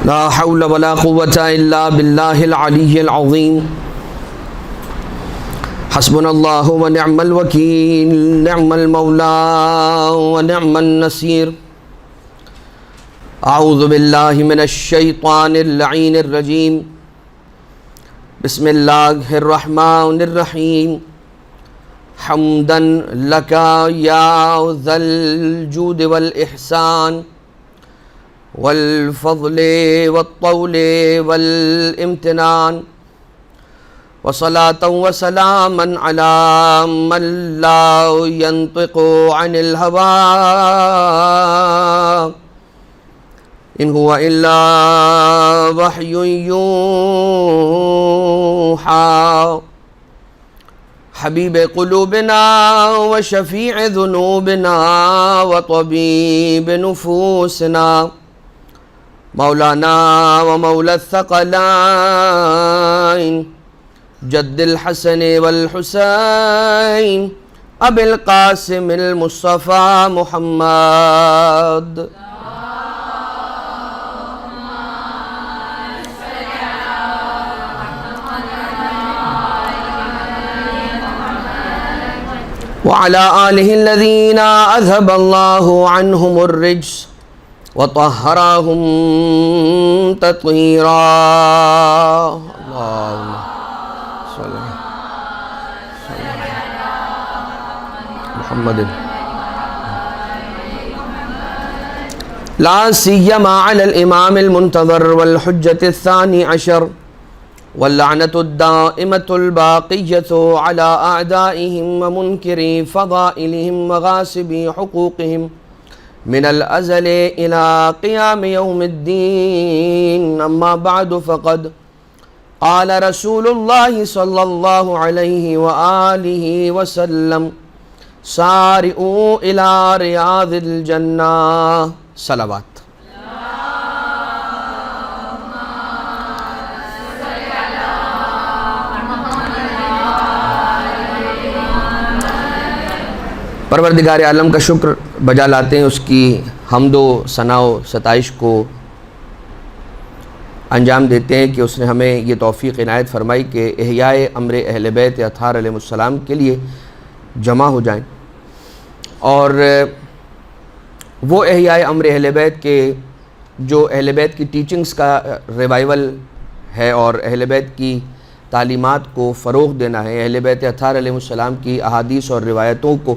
لا حول ولا قوة إلا بالله العلي العظيم حسبنا الله ونعم الوكيل نعم المولى ونعم النصير أعوذ بالله من الشيطان اللعين الرجيم بسم الله الرحمن الرحيم حمدا لك يا ذا الجود والإحسان والفضل والطول والامتنان وصلاة وسلاما على من لا ينطق عن الهوى إن هو إلا وحي يوحى حبيب قلوبنا وشفيع ذنوبنا وطبيب نفوسنا مولانا ومولى الثقلين جد الحسن والحسين أبي القاسم المصطفى محمد وعلى آله الذين أذهب الله عنهم الرجس وطهرهم تطهيرا اللهم صل على محمد لا سيما على الإمام المنتظر والحجة الثاني عشر واللعنة الدائمة الباقية على أعدائهم ومنكري فضائلهم وغاصبي حقوقهم من الأزل إلى قيام يوم الدين أما بعد فقد قال رسول الله صلى الله عليه وآله وسلم سارئوا إلى رياض الجنة صلوات پروردگار عالم کا شکر بجا لاتے ہیں، اس کی حمد و ثنا و ستائش کو انجام دیتے ہیں کہ اس نے ہمیں یہ توفیق عنایت فرمائی کہ احیاء امر اہل بیت اطہار علیہ السلام کے لیے جمع ہو جائیں، اور وہ احیاء امر اہل بیت کے جو اہل بیت کی ٹیچنگز کا ریوائول ہے اور اہل بیت کی تعلیمات کو فروغ دینا ہے، اہل بیت اطہار علیہ السلام کی احادیث اور روایتوں کو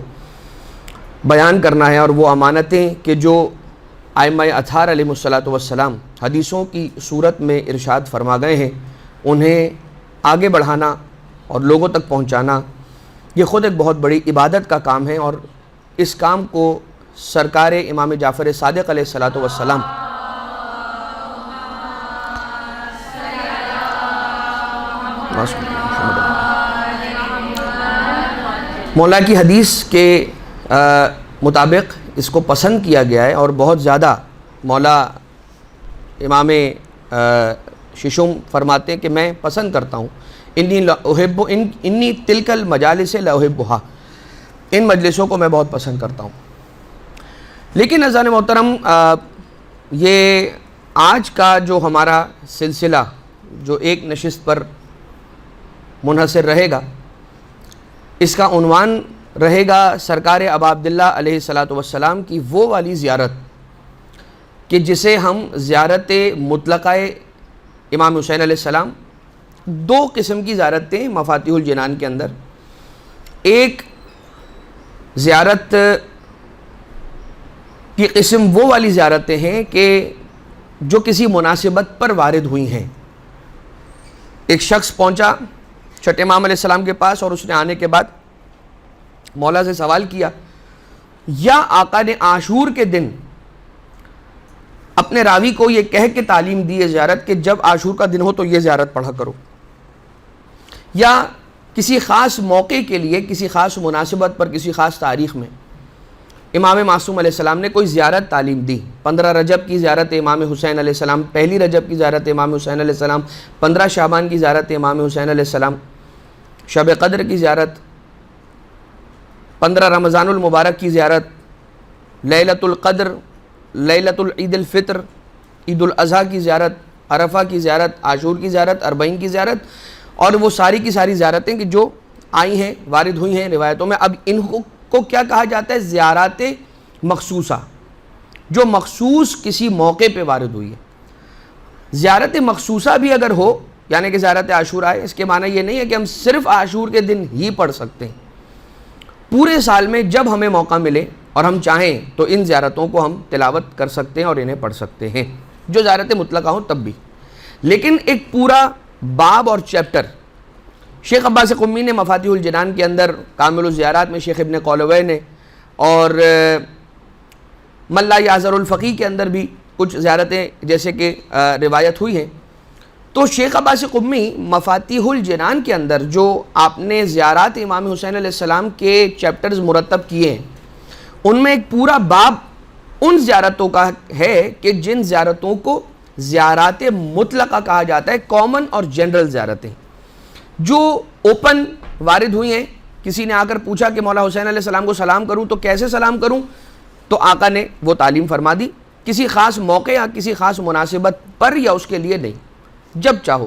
بیان کرنا ہے، اور وہ امانتیں کہ جو ائمہ اطہار علیہ السلام حدیثوں کی صورت میں ارشاد فرما گئے ہیں انہیں آگے بڑھانا اور لوگوں تک پہنچانا، یہ خود ایک بہت بڑی عبادت کا کام ہے، اور اس کام کو سرکار امام جعفر صادق علیہ السلام مولا کی حدیث کے مطابق اس کو پسند کیا گیا ہے، اور بہت زیادہ مولا امام ششم فرماتے ہیں کہ میں پسند کرتا ہوں، انی تلک المجالس لاحبھا، ان مجلسوں کو میں بہت پسند کرتا ہوں۔ لیکن عزیزان محترم، یہ آج کا جو ہمارا سلسلہ جو ایک نشست پر منحصر رہے گا، اس کا عنوان رہے گا سرکار ابا عبداللہ علیہ السلام کی وہ والی زیارت کہ جسے ہم زیارت مطلقہ امام حسین علیہ السلام، دو قسم کی زیارتیں مفاتیح الجنان کے اندر، ایک زیارت کی قسم وہ والی زیارتیں ہیں کہ جو کسی مناسبت پر وارد ہوئی ہیں۔ ایک شخص پہنچا چھٹے امام علیہ السلام کے پاس، اور اس نے آنے کے بعد مولا سے سوال کیا، یا آقا نے عاشور کے دن اپنے راوی کو یہ کہہ کے تعلیم دی ہے زیارت کہ جب عاشور کا دن ہو تو یہ زیارت پڑھا کرو، یا کسی خاص موقع کے لیے، کسی خاص مناسبت پر، کسی خاص تاریخ میں امام معصوم علیہ السلام نے کوئی زیارت تعلیم دی۔ 15 رجب کی زیارت امام حسین علیہ السلام، پہلی رجب کی زیارت امام حسین علیہ السلام، 15 شعبان کی زیارت امام حسین علیہ السلام، شب قدر کی زیارت، 15 رمضان المبارک کی زیارت، لیلۃ القدر، لیلۃ العید الفطر، عید الاضحیٰ کی زیارت، عرفہ کی زیارت، عاشور کی زیارت، اربعین کی زیارت، اور وہ ساری کی ساری زیارتیں کہ جو آئی ہیں، وارد ہوئی ہیں روایتوں میں. اب ان کو کیا کہا جاتا ہے؟ زیارات مخصوصہ، جو مخصوص کسی موقع پہ وارد ہوئی ہے. زیارت مخصوصہ بھی اگر ہو، یعنی کہ زیارت عاشورہ ہے، اس کے معنی یہ نہیں ہے کہ ہم صرف عاشور کے دن ہی پڑھ سکتے ہیں. پورے سال میں جب ہمیں موقع ملے اور ہم چاہیں تو ان زیارتوں کو ہم تلاوت کر سکتے ہیں اور انہیں پڑھ سکتے ہیں، جو زیارت مطلقہ ہوں تب بھی. لیکن ایک پورا باب اور چیپٹر شیخ عباس قمی نے مفاتیح الجنان کے اندر، کامل الزیارات میں شیخ ابن قولوی نے، اور من لا یعذر الفقی کے اندر بھی کچھ زیارتیں جیسے کہ روایت ہوئی ہیں. تو شیخ عباس قمی مفاتیح الجنان کے اندر جو آپ نے زیارات امام حسین علیہ السلام کے چیپٹرز مرتب کیے ہیں، ان میں ایک پورا باب ان زیارتوں کا ہے کہ جن زیارتوں کو زیارات مطلقہ کہا جاتا ہے، کامن اور جنرل زیارتیں جو اوپن وارد ہوئی ہیں. کسی نے آ کر پوچھا کہ مولا حسین علیہ السلام کو سلام کروں تو کیسے سلام کروں، تو آقا نے وہ تعلیم فرما دی، کسی خاص موقع یا کسی خاص مناسبت پر یا اس کے لیے نہیں، جب چاہو.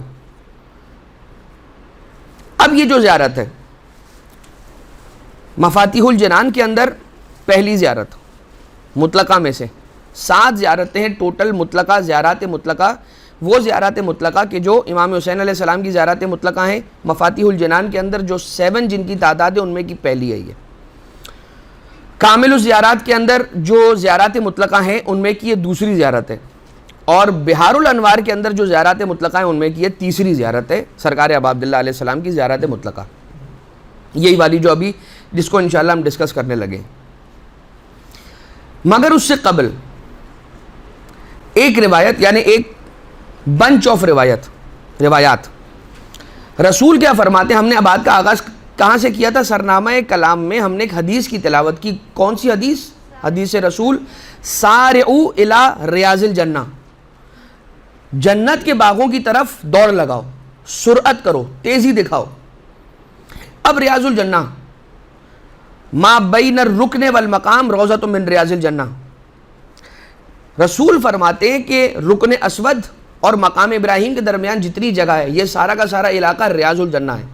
اب یہ جو زیارت ہے مفاتیح الجنان کے اندر، پہلی زیارت مطلقہ میں سے 7 زیارتیں ہیں ٹوٹل مطلقہ، زیارات مطلقہ. وہ زیارات مطلقہ کہ جو امام حسین علیہ السلام کی زیارات مطلقہ ہیں مفاتیح الجنان کے اندر، جو 7 جن کی تعداد ہے ان میں کی پہلی ہے یہ. کامل الزیارات کے اندر جو زیارات مطلقہ ہیں ان میں کی یہ دوسری زیارت ہے، اور بہار الانوار کے اندر جو زیارات مطلقہ ہیں ان میں کی یہ تیسری زیارت ہے، سرکار ابا عبداللہ علیہ السلام کی زیارات مطلقہ، یہی والی جو ابھی جس کو انشاءاللہ ہم ڈسکس کرنے لگے. مگر اس سے قبل ایک روایت، یعنی ایک بنچ آف روایات. رسول کیا فرماتے ہیں؟ ہم نے بات کا آغاز کہاں سے کیا تھا؟ سرنامہ کلام میں ہم نے ایک حدیث کی تلاوت کی. کون سی حدیث؟ حدیث رسول، سارعوا الی ریاض الجنہ، جنت کے باغوں کی طرف دوڑ لگاؤ، سرعت کرو، تیزی دکھاؤ. اب ریاض الجنہ ما بین الرکن والمقام روضۃ من ریاض الجنہ. رسول فرماتے ہیں کہ رکن اسود اور مقام ابراہیم کے درمیان جتنی جگہ ہے یہ سارا کا سارا علاقہ ریاض الجنہ ہے.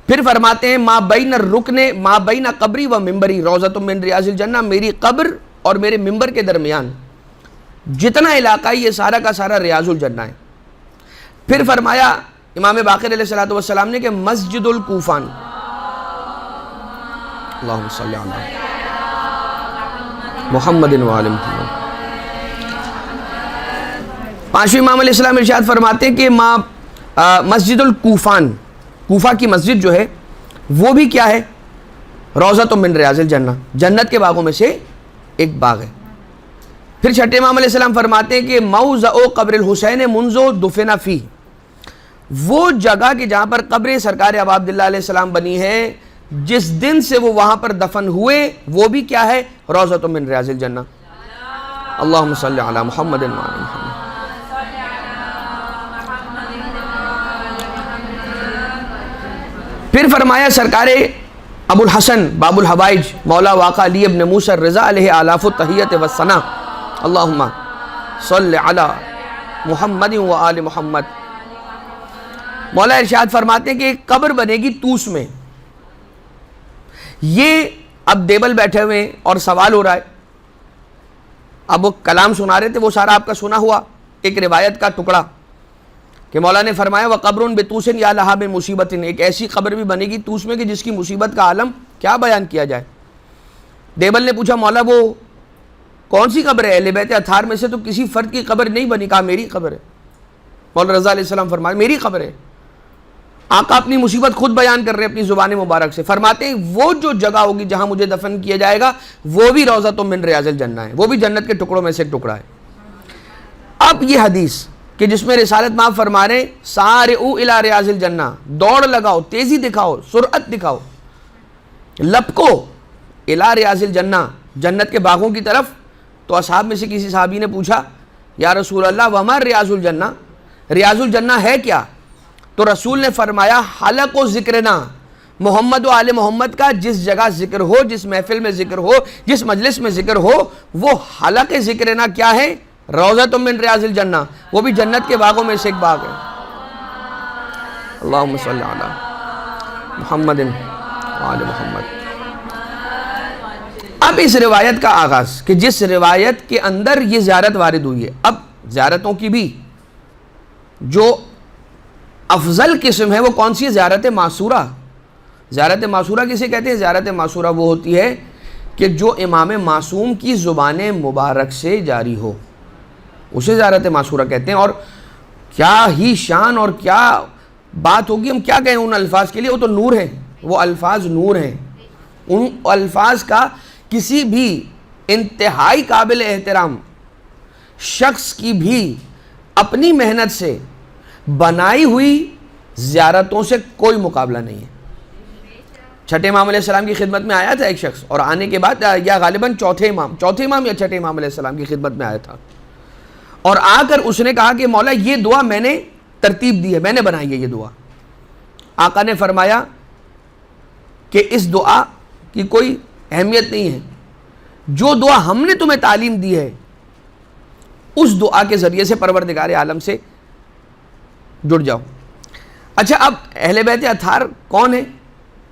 پھر فرماتے ہیں ما بین الرکن ما بین قبری و ممبری روضۃ من ریاض الجنہ، میری قبر اور میرے ممبر کے درمیان جتنا علاقہ ہے یہ سارا کا سارا ریاض الجنہ ہے. پھر فرمایا امام باقر علیہ السلام نے کہ مسجد الکوفان، اللہم صلی علی محمد و آل محمد. پانچویں امام علیہ السلام ارشاد فرماتے ہیں کہ مسجد الکوفان، کوفہ کی مسجد جو ہے وہ بھی کیا ہے؟ روضۃ من ریاض الجنہ، جنت کے باغوں میں سے ایک باغ ہے. پھر چھٹے امام علیہ السلام فرماتے ہیں کہ موضع قبر الحسین منذ دفن فیہ، وہ جگہ کہ جہاں پر قبر سرکار ابا عبداللہ علیہ السلام بنی ہے جس دن سے وہ وہاں پر دفن ہوئے، وہ بھی کیا ہے؟ روضۃ من ریاض الجنہ. اللہم صلی علی محمد و آل محمد. پھر فرمایا سرکار ابو الحسن باب الحوائج مولا واقع علی ابن موسیٰ الرضا علیہ آلاف التحیت والثناء، اللہم صلی علی محمد و آل محمد. مولا ارشاد فرماتے ہیں کہ ایک قبر بنے گی توس میں. یہ اب دیبل بیٹھے ہوئے ہیں اور سوال ہو رہا ہے، اب وہ کلام سنا رہے تھے، وہ سارا آپ کا سنا ہوا ایک روایت کا ٹکڑا کہ مولا نے فرمایا وَقَبْرٌ بِتُوسٍ يَا لَهَا مِن مُصِیبَةٍ، ایک ایسی قبر بھی بنے گی توس میں کہ جس کی مصیبت کا عالم کیا بیان کیا جائے. دیبل نے پوچھا مولا وہ کون سی قبر ہے؟ اہل بیت اطہار میں سے تو کسی فرد کی قبر نہیں بنی. کہا میری قبر ہے. مولا رضا علیہ السلام فرمایا میری قبر ہے. آقا اپنی مصیبت خود بیان کر رہے اپنی زبان مبارک سے، فرماتے ہیں وہ جو جگہ ہوگی جہاں مجھے دفن کیا جائے گا وہ بھی روضۃ من ریاض الجنہ ہے، وہ بھی جنت کے ٹکڑوں میں سے ایک ٹکڑا ہے. اب یہ حدیث کہ جس میں رسالت مآب فرما رہے ہیں سارعوا الی ریاض الجنہ، دوڑ لگاؤ، تیزی دکھاؤ، سرعت دکھاؤ، لپکو الی ریاض الجنہ، جنت کے باغوں کی طرف. تو اصحاب میں سے کسی صحابی نے پوچھا یا رسول اللہ وما ریاض الجنہ، ریاض الجنہ ہے کیا؟ تو رسول نے فرمایا حلق و ذکرنا، محمد و آل محمد کا جس جگہ ذکر ہو، جس محفل میں ذکر ہو، جس مجلس میں ذکر ہو، وہ حلق ذکرنا کیا ہے؟ روضۃ من ریاض الجنہ، وہ بھی جنت کے باغوں میں سے ایک باغ ہے۔ اللہم صلی علی محمد وعلی محمد۔ اب اس روایت کا آغاز کہ جس روایت کے اندر یہ زیارت وارد ہوئی ہے، اب زیارتوں کی بھی جو افضل قسم ہے وہ کون سی ہے؟ زیارت معصورہ۔ زیارت معصورہ کسے کہتے ہیں؟ زیارت معصورہ وہ ہوتی ہے کہ جو امام معصوم کی زبان مبارک سے جاری ہو، اسے زیارت معصورہ کہتے ہیں۔ اور کیا ہی شان اور کیا بات ہوگی، ہم کیا کہیں ان الفاظ کے لیے، وہ تو نور ہیں، وہ الفاظ نور ہیں۔ ان الفاظ کا کسی بھی انتہائی قابل احترام شخص کی بھی اپنی محنت سے بنائی ہوئی زیارتوں سے کوئی مقابلہ نہیں ہے۔ چھٹے امام علیہ السلام کی خدمت میں آیا تھا ایک شخص، اور آنے کے بعد یا غالباً چوتھے امام یا چھٹے امام علیہ السلام کی خدمت میں آیا تھا، اور آ کر اس نے کہا کہ مولا یہ دعا میں نے ترتیب دی ہے، میں نے بنائی ہے یہ دعا۔ آقا نے فرمایا کہ اس دعا کی کوئی اہمیت نہیں ہے، جو دعا ہم نے تمہیں تعلیم دی ہے اس دعا کے ذریعے سے پروردگار عالم سے جڑ جاؤ۔ اچھا، اب اہل بیت اطہار کون ہیں؟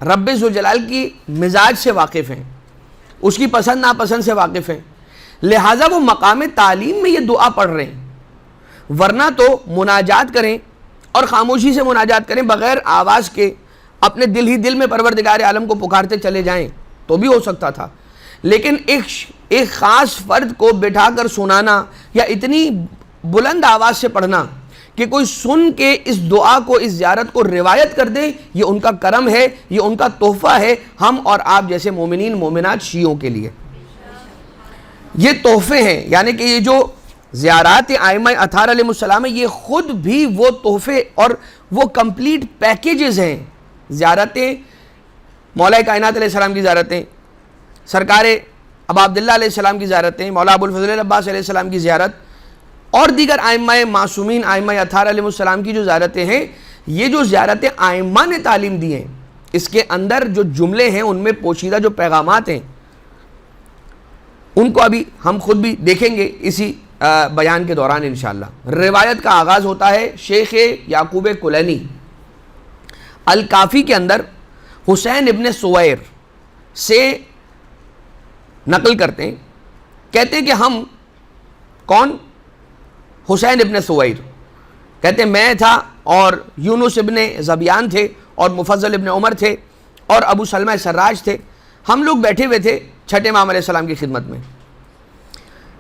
رب ذوالجلال کی مزاج سے واقف ہیں، اس کی پسند ناپسند سے واقف ہیں، لہٰذا وہ مقام تعلیم میں یہ دعا پڑھ رہے ہیں، ورنہ تو مناجات کریں اور خاموشی سے مناجات کریں بغیر آواز کے، اپنے دل ہی دل میں پروردگار عالم کو پکارتے چلے جائیں تو بھی ہو سکتا تھا، لیکن ایک خاص فرد کو بٹھا کر سنانا یا اتنی بلند آواز سے پڑھنا کہ کوئی سن کے اس دعا کو، اس زیارت کو روایت کر دے، یہ ان کا کرم ہے، یہ ان کا تحفہ ہے ہم اور آپ جیسے مومنین مومنات شیعوں کے لیے۔ یہ تحفے ہیں، یعنی کہ یہ جو زیارات ائمہ اطہار علیہ السلام ہے، یہ خود بھی وہ تحفے اور وہ کمپلیٹ پیکیجز ہیں۔ زیارتیں مولا کائنات علیہ السلام کی زیارتیں، سرکار ابا عبداللہ علیہ السلام کی زیارتیں، مولا ابو الفضل عباس علیہ السلام کی زیارت، اور دیگر ائمہ معصومین ائمہ اطہار علیہ السلام کی جو زیارتیں ہیں، یہ جو زیارتیں ائمہ نے تعلیم دی ہیں، اس کے اندر جو جملے ہیں، ان میں پوشیدہ جو پیغامات ہیں، ان کو ابھی ہم خود بھی دیکھیں گے اسی بیان کے دوران انشاءاللہ۔ روایت کا آغاز ہوتا ہے شیخ یعقوب کلینی الکافی کے اندر حسین ابن سویر سے نقل کرتے ہیں، کہتے ہیں کہ ہم کون؟ حسین ابن سویر کہتے ہیں میں تھا، اور یونس ابن زبیان تھے، اور مفضل ابن عمر تھے، اور ابو سلمہ سراج تھے، ہم لوگ بیٹھے ہوئے تھے چھٹے امام علیہ السلام کی خدمت میں۔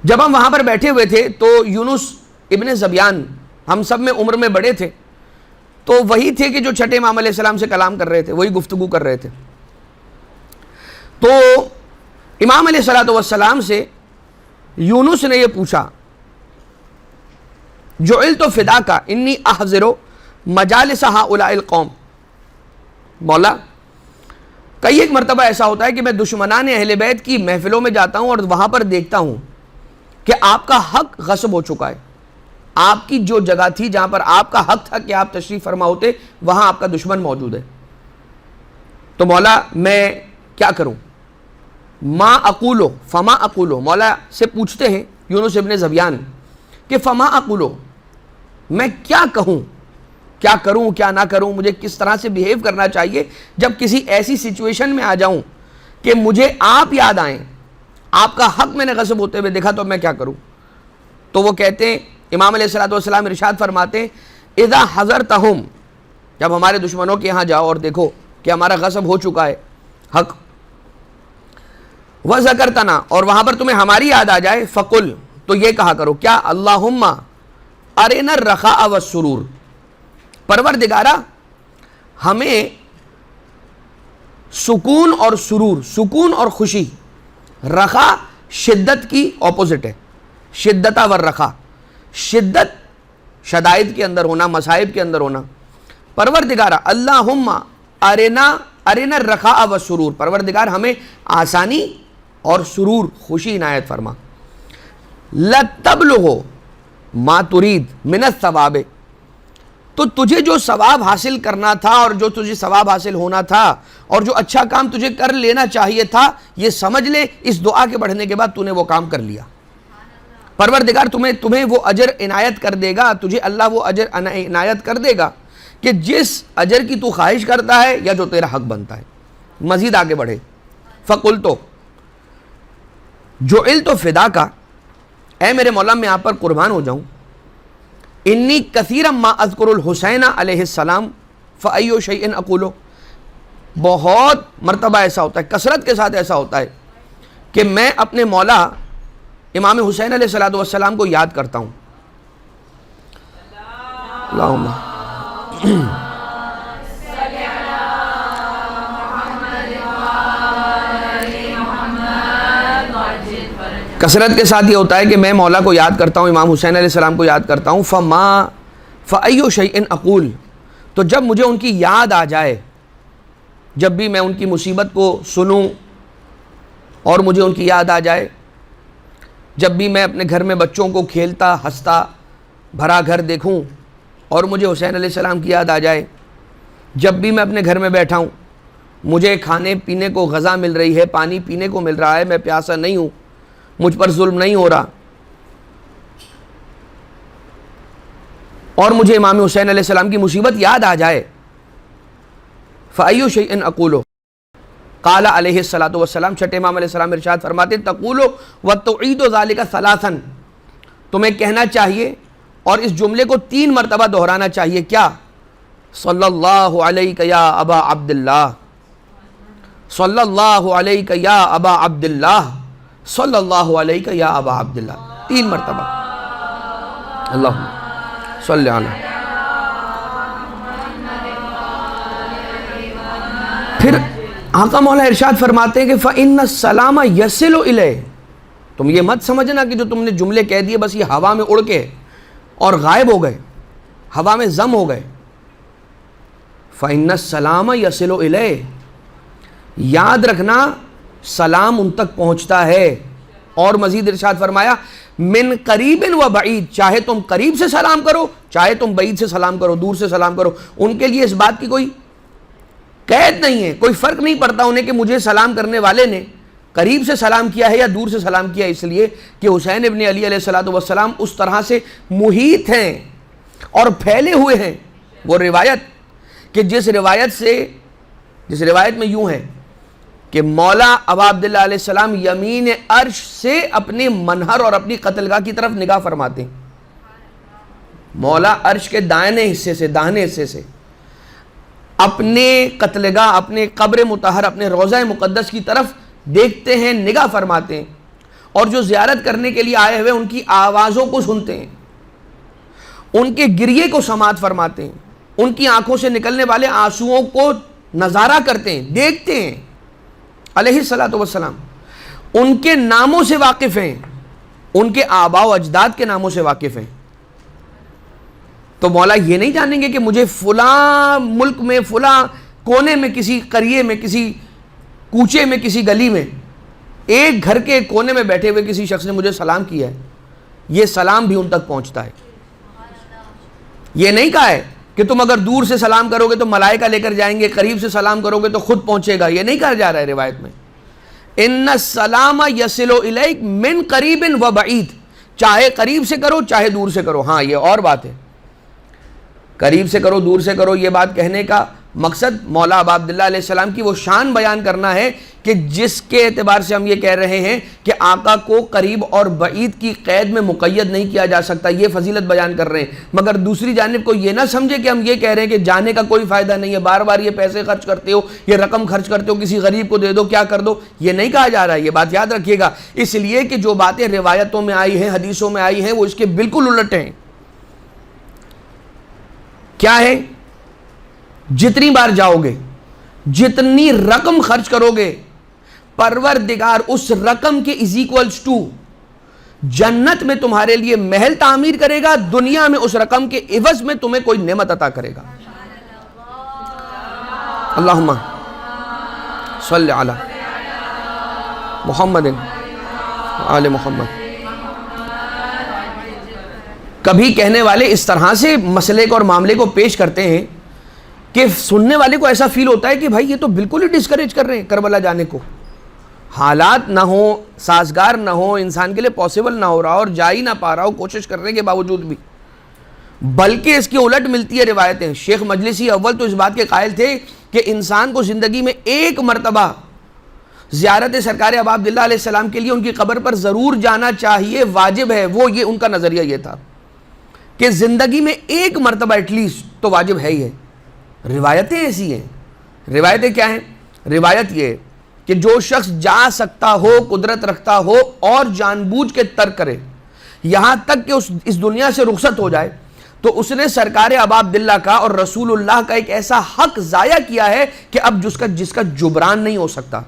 جب ہم وہاں پر بیٹھے ہوئے تھے تو یونس ابن زبیان ہم سب میں عمر میں بڑے تھے، تو وہی تھے کہ جو چھٹے امام علیہ السلام سے کلام کر رہے تھے، وہی گفتگو کر رہے تھے۔ تو امام علیہ السلام سے یونس نے یہ پوچھا، جعلت فداک انی احضر مجالس ہؤلاء القوم، مولا کئی ایک مرتبہ ایسا ہوتا ہے کہ میں دشمنان اہل بیت کی محفلوں میں جاتا ہوں اور وہاں پر دیکھتا ہوں کہ آپ کا حق غصب ہو چکا ہے، آپ کی جو جگہ تھی جہاں پر آپ کا حق تھا کہ آپ تشریف فرما ہوتے، وہاں آپ کا دشمن موجود ہے، تو مولا میں کیا کروں؟ ما اقولو فما اقولو، مولا سے پوچھتے ہیں یونس ابن زبیان کہ فما اقولو، میں کیا کہوں، کیا کروں کیا نہ کروں، مجھے کس طرح سے بیہیو کرنا چاہیے جب کسی ایسی سچویشن میں آ جاؤں کہ مجھے آپ یاد آئیں، آپ کا حق میں نے غصب ہوتے ہوئے دیکھا، تو میں کیا کروں؟ تو وہ کہتے ہیں، امام علیہ السلام ارشاد فرماتے ہیں، اذا حضرتہم، جب ہمارے دشمنوں کے یہاں جاؤ اور دیکھو کہ ہمارا غصب ہو چکا ہے حق، وذکرتنا، اور وہاں پر تمہیں ہماری یاد آ جائے، فقل، تو یہ کہا کرو، کیا؟ اللہم ارنا الرخاء والسرور، پروردگارہ ہمیں سکون اور سرور، سکون اور خوشی، رخا شدت کی اپوزٹ ہے، شدت والرخا، شدت شدائد کے اندر ہونا، مصائب کے اندر ہونا، پروردگارہ اللہم ارنا الرخاء والسرور، پروردگار ہمیں آسانی اور سرور، خوشی عنایت فرما، لَتَبْلُغُ مَا تُرِيد مِنَ الثَّوَابِ، تو تجھے جو ثواب حاصل کرنا تھا اور جو تجھے ثواب حاصل ہونا تھا اور جو اچھا کام تجھے کر لینا چاہیے تھا، یہ سمجھ لے اس دعا کے بڑھنے کے بعد تو نے وہ کام کر لیا۔ پروردگار تمہیں وہ اجر عنایت کر دے گا، تجھے اللہ وہ اجر عنایت کر دے گا کہ جس اجر کی تو خواہش کرتا ہے یا جو تیرا حق بنتا ہے۔ مزید آگے بڑھے، فَقُلْتُ جُعِلْتُ فِدَاكَ، اے میرے مولا میں آپ پر قربان ہو جاؤں، انی کثیرا ما اذکر الحسین علیہ السلام فأی شیء اقول، بہت مرتبہ ایسا ہوتا ہے، کثرت کے ساتھ ایسا ہوتا ہے کہ میں اپنے مولا امام حسین علیہ السلام کو یاد کرتا ہوں۔ اللہم کثرت کے ساتھ یہ ہوتا ہے کہ میں مولا کو یاد کرتا ہوں، امام حسین علیہ السلام کو یاد کرتا ہوں، فأی شیء اقول، تو جب مجھے ان کی یاد آ جائے، جب بھی میں ان کی مصیبت کو سنوں اور مجھے ان کی یاد آ جائے، جب بھی میں اپنے گھر میں بچوں کو کھیلتا ہنستا بھرا گھر دیکھوں اور مجھے حسین علیہ السلام کی یاد آ جائے، جب بھی میں اپنے گھر میں بیٹھا ہوں، مجھے کھانے پینے کو غذا مل رہی ہے، پانی پینے کو مل رہا ہے، میں پیاسا نہیں ہوں، مجھ پر ظلم نہیں ہو رہا، اور مجھے امام حسین علیہ السلام کی مصیبت یاد آ جائے، فأی شیء اقول، قال علیہ السلام، چھٹے امام علیہ السلام ارشاد فرماتے، تقول وتعید ذلک ثلاثا، تمہیں کہنا چاہیے اور اس جملے کو 3 مرتبہ دہرانا چاہیے، کیا؟ صلی اللہ علیک یا ابا عبداللہ، صلی اللہ علیک یا ابا عبداللہ، صلی اللہ علیک یا ابا عبداللہ، 3 مرتبہ، اللہم صلی علیہ۔ پھر آقا مولا ارشاد فرماتے ہیں کہ فَإِنَّ السَّلَامَ يَصِلُ إِلَيْهِ، تم یہ مت سمجھنا کہ جو تم نے جملے کہہ دیے بس یہ ہوا میں اڑ کے اور غائب ہو گئے، ہوا میں ضم ہو گئے۔ فَإِنَّ السَّلَامَ يَصِلُ إِلَيْهِ، یاد رکھنا سلام ان تک پہنچتا ہے، اور مزید ارشاد فرمایا من قریب و بعید، چاہے تم قریب سے سلام کرو چاہے تم بعید سے سلام کرو، دور سے سلام کرو، ان کے لیے اس بات کی کوئی قید نہیں ہے، کوئی فرق نہیں پڑتا انہیں کہ مجھے سلام کرنے والے نے قریب سے سلام کیا ہے یا دور سے سلام کیا ہے، اس لیے کہ حسین ابن علی علیہ السلام اس طرح سے محیط ہیں اور پھیلے ہوئے ہیں۔ وہ روایت کہ جس روایت میں یوں ہے کہ مولا ابا عبداللہ علیہ السلام یمین عرش سے اپنے منہر اور اپنی قتلگاہ کی طرف نگاہ فرماتے ہیں، مولا عرش کے دائنے حصے سے، داہنے حصے سے اپنے قتلگاہ، اپنے قبر مطہر، اپنے روضہ مقدس کی طرف دیکھتے ہیں، نگاہ فرماتے ہیں، اور جو زیارت کرنے کے لیے آئے ہوئے ان کی آوازوں کو سنتے ہیں، ان کے گریے کو سماعت فرماتے ہیں، ان کی آنکھوں سے نکلنے والے آنسوؤں کو نظارہ کرتے ہیں، دیکھتے ہیں علیہ السلام، ان کے ناموں سے واقف ہیں، ان کے آباء و اجداد کے ناموں سے واقف ہیں۔ تو مولا یہ نہیں جانیں گے کہ مجھے فلاں ملک میں، فلاں کونے میں، کسی قریے میں، کسی کوچے میں، کسی گلی میں، ایک گھر کے کونے میں بیٹھے ہوئے کسی شخص نے مجھے سلام کیا ہے، یہ سلام بھی ان تک پہنچتا ہے۔ یہ نہیں کہا ہے کہ تم اگر دور سے سلام کرو گے تو ملائکہ لے کر جائیں گے، قریب سے سلام کرو گے تو خود پہنچے گا، یہ نہیں کہا جا رہا ہے روایت میں۔ ان السلام یصل الیک من قریب و بعید، چاہے قریب سے کرو چاہے دور سے کرو۔ ہاں یہ اور بات ہے، قریب سے کرو دور سے کرو، یہ بات کہنے کا مقصد مولا ابا عبداللہ علیہ السلام کی وہ شان بیان کرنا ہے کہ جس کے اعتبار سے ہم یہ کہہ رہے ہیں کہ آقا کو قریب اور بعید کی قید میں مقید نہیں کیا جا سکتا، یہ فضیلت بیان کر رہے ہیں۔ مگر دوسری جانب کو یہ نہ سمجھے کہ ہم یہ کہہ رہے ہیں کہ جانے کا کوئی فائدہ نہیں ہے، بار بار یہ پیسے خرچ کرتے ہو، یہ رقم خرچ کرتے ہو، کسی غریب کو دے دو، کیا کر دو، یہ نہیں کہا جا رہا ہے، یہ بات یاد رکھیے گا۔ اس لیے کہ جو باتیں روایتوں میں آئی ہیں، حدیثوں میں آئی ہیں، وہ اس کے بالکل الٹ ہیں۔ کیا ہے؟ جتنی بار جاؤ گے، جتنی رقم خرچ کرو گے، پروردگار اس رقم کے از ایکولز ٹو جنت میں تمہارے لیے محل تعمیر کرے گا، دنیا میں اس رقم کے عوض میں تمہیں کوئی نعمت عطا کرے گا۔ اللہم صلی علی محمد آل محمد۔ کبھی کہنے والے اس طرح سے مسئلے کو اور معاملے کو پیش کرتے ہیں کہ سننے والے کو ایسا فیل ہوتا ہے کہ بھائی یہ تو بالکل ہی ڈسکریج کر رہے ہیں کربلا جانے کو، حالات نہ ہوں، سازگار نہ ہوں، انسان کے لیے پاسبل نہ ہو رہا اور جا ہی نہ پا رہا ہو کوشش کرنے کے باوجود بھی، بلکہ اس کی الٹ ملتی ہے روایتیں۔ شیخ مجلسی اول تو اس بات کے قائل تھے کہ انسان کو زندگی میں ایک مرتبہ زیارت سرکار ابا عبداللہ علیہ السلام کے لیے ان کی قبر پر ضرور جانا چاہیے، واجب ہے۔ وہ یہ ان کا نظریہ یہ تھا کہ زندگی میں ایک مرتبہ ایٹ لیسٹ تو واجب ہے ہی ہے۔ روایتیں ایسی ہیں، روایتیں کیا ہیں؟ روایت یہ کہ جو شخص جا سکتا ہو، قدرت رکھتا ہو اور جان بوجھ کے ترک کرے یہاں تک کہ اس دنیا سے رخصت ہو جائے، تو اس نے سرکار ابا عبداللہ کا اور رسول اللہ کا ایک ایسا حق ضائع کیا ہے کہ اب جس کا جبران نہیں ہو سکتا،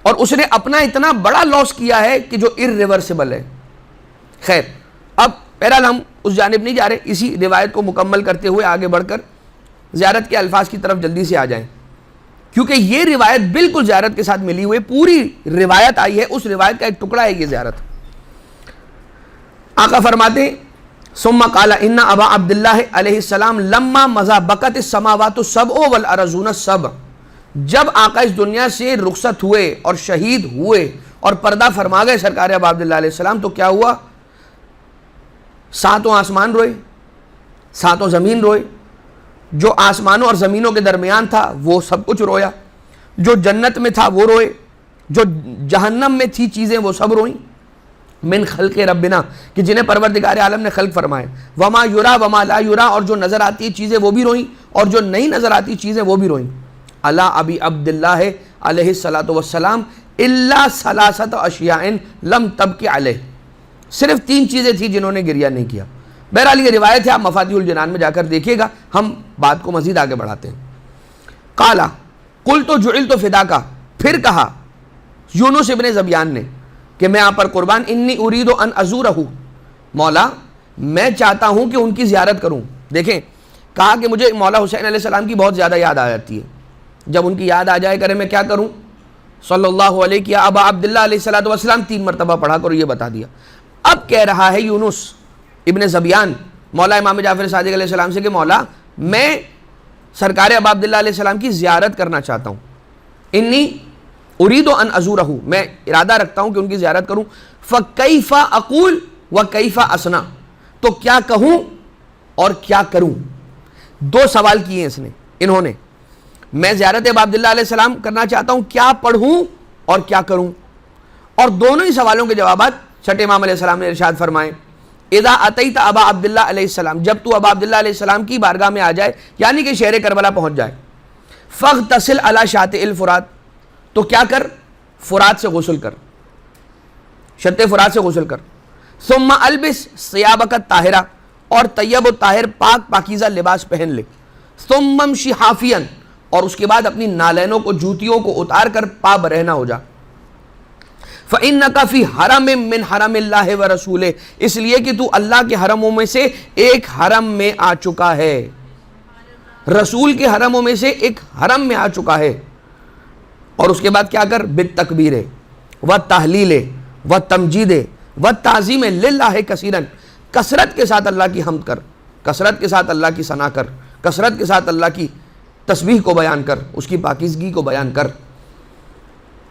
اور اس نے اپنا اتنا بڑا لاس کیا ہے کہ جو irreversible ہے۔ خیر، اب بہرحال ہم اس جانب نہیں جا رہے، اسی روایت کو مکمل کرتے ہوئے آگے بڑھ کر زیارت کے الفاظ کی طرف جلدی سے آ جائیں، کیونکہ یہ روایت بالکل زیارت کے ساتھ ملی ہوئی، پوری روایت آئی ہے، اس روایت کا ایک ٹکڑا ہے یہ زیارت۔ آقا فرماتے ہیں ثم قال ان ابا عبداللہ علیہ السلام لما مضى بقت السماوات السبع والارضون السبع، جب آقا اس دنیا سے رخصت ہوئے اور شہید ہوئے اور پردہ فرما گئے سرکار ابا عبداللہ علیہ السلام، تو کیا ہوا؟ ساتوں آسمان روئے، ساتوں زمین روئے، جو آسمانوں اور زمینوں کے درمیان تھا وہ سب کچھ رویا، جو جنت میں تھا وہ روئے، جو جہنم میں تھی چیزیں وہ سب روئیں، من خلق ربنا، کہ جنہیں پروردگار عالم نے خلق فرمائے، وما یرا وما لا یرا، اور جو نظر آتی ہے چیزیں وہ بھی روئیں اور جو نہیں نظر آتی چیزیں وہ بھی روئیں۔ علی ابی عبداللہ علیہ الصلاۃ والسلام الا ثلاثۃ اشیاء لم تبکی علیہ، صرف 3 چیزیں تھیں جنہوں نے گریہ نہیں کیا۔ بہرحال یہ روایت ہے، آپ مفاتیح الجنان میں جا کر دیکھیے گا، ہم بات کو مزید آگے بڑھاتے ہیں۔ قالا قلت جعلت فداک، پھر کہا یونس ابن ذبیان نے کہ میں آپ پر قربان، انی ارید ان ازورہ، مولا میں چاہتا ہوں کہ ان کی زیارت کروں۔ دیکھیں، کہا کہ مجھے مولا حسین علیہ السلام کی بہت زیادہ یاد آ جاتی ہے، جب ان کی یاد آ جائے کرے میں کیا کروں؟ صلی اللہ علیہ کیا ابا عبداللہ علیہ السلام 3 مرتبہ پڑھا کرو، یہ بتا دیا۔ اب کہہ رہا ہے یونس ابن ذبیان مولا امام جعفر صادق علیہ السلام سے کہ مولا میں سرکار ابا عبداللہ علیہ السلام کی زیارت کرنا چاہتا ہوں، انی ارید ان ازورہ، میں ارادہ رکھتا ہوں کہ ان کی زیارت کروں، فکیف اقول وکیف اصنع، تو کیا کہوں اور کیا کروں؟ 2 سوال کیے ہیں انہوں نے، میں زیارت ابا عبداللہ علیہ السلام کرنا چاہتا ہوں، کیا پڑھوں اور کیا کروں؟ اور دونوں ہی سوالوں کے جوابات چھٹے امام علیہ السلام نے ارشاد فرمائے، اذا اتیت ابا عبداللہ علیہ السلام، جب تو ابا عبداللہ علیہ السلام کی بارگاہ میں آ جائے، یعنی کہ شہر کربلا پہنچ جائے، فاغتسل علی شاطئ الفرات، تو کیا کر؟ فرات سے غسل کر، شط فرات سے غسل کر، ثم البس ثیابک الطاہرہ، اور طیب و طاہر پاک پاکیزہ لباس پہن لے، ثم امشی حافیا، اور اس کے بعد اپنی نالینوں کو، جوتیوں کو اتار کر پا برہنہ ہو جا، فإنک فی حرم من حرم اللہ ورسولہ، اس لیے کہ تو اللہ کے حرموں میں سے ایک حرم میں آ چکا ہے، رسول کے حرموں میں سے ایک حرم میں آ چکا ہے۔ اور اس کے بعد کیا کر؟ بالتکبیر والتحلیل والتمجید والتعظیم للہ کثیرا، کثرت کے ساتھ اللہ کی حمد کر، کثرت کے ساتھ اللہ کی ثنا کر، کثرت کے ساتھ اللہ کی تسبیح کو بیان کر، اس کی پاکیزگی کو بیان کر،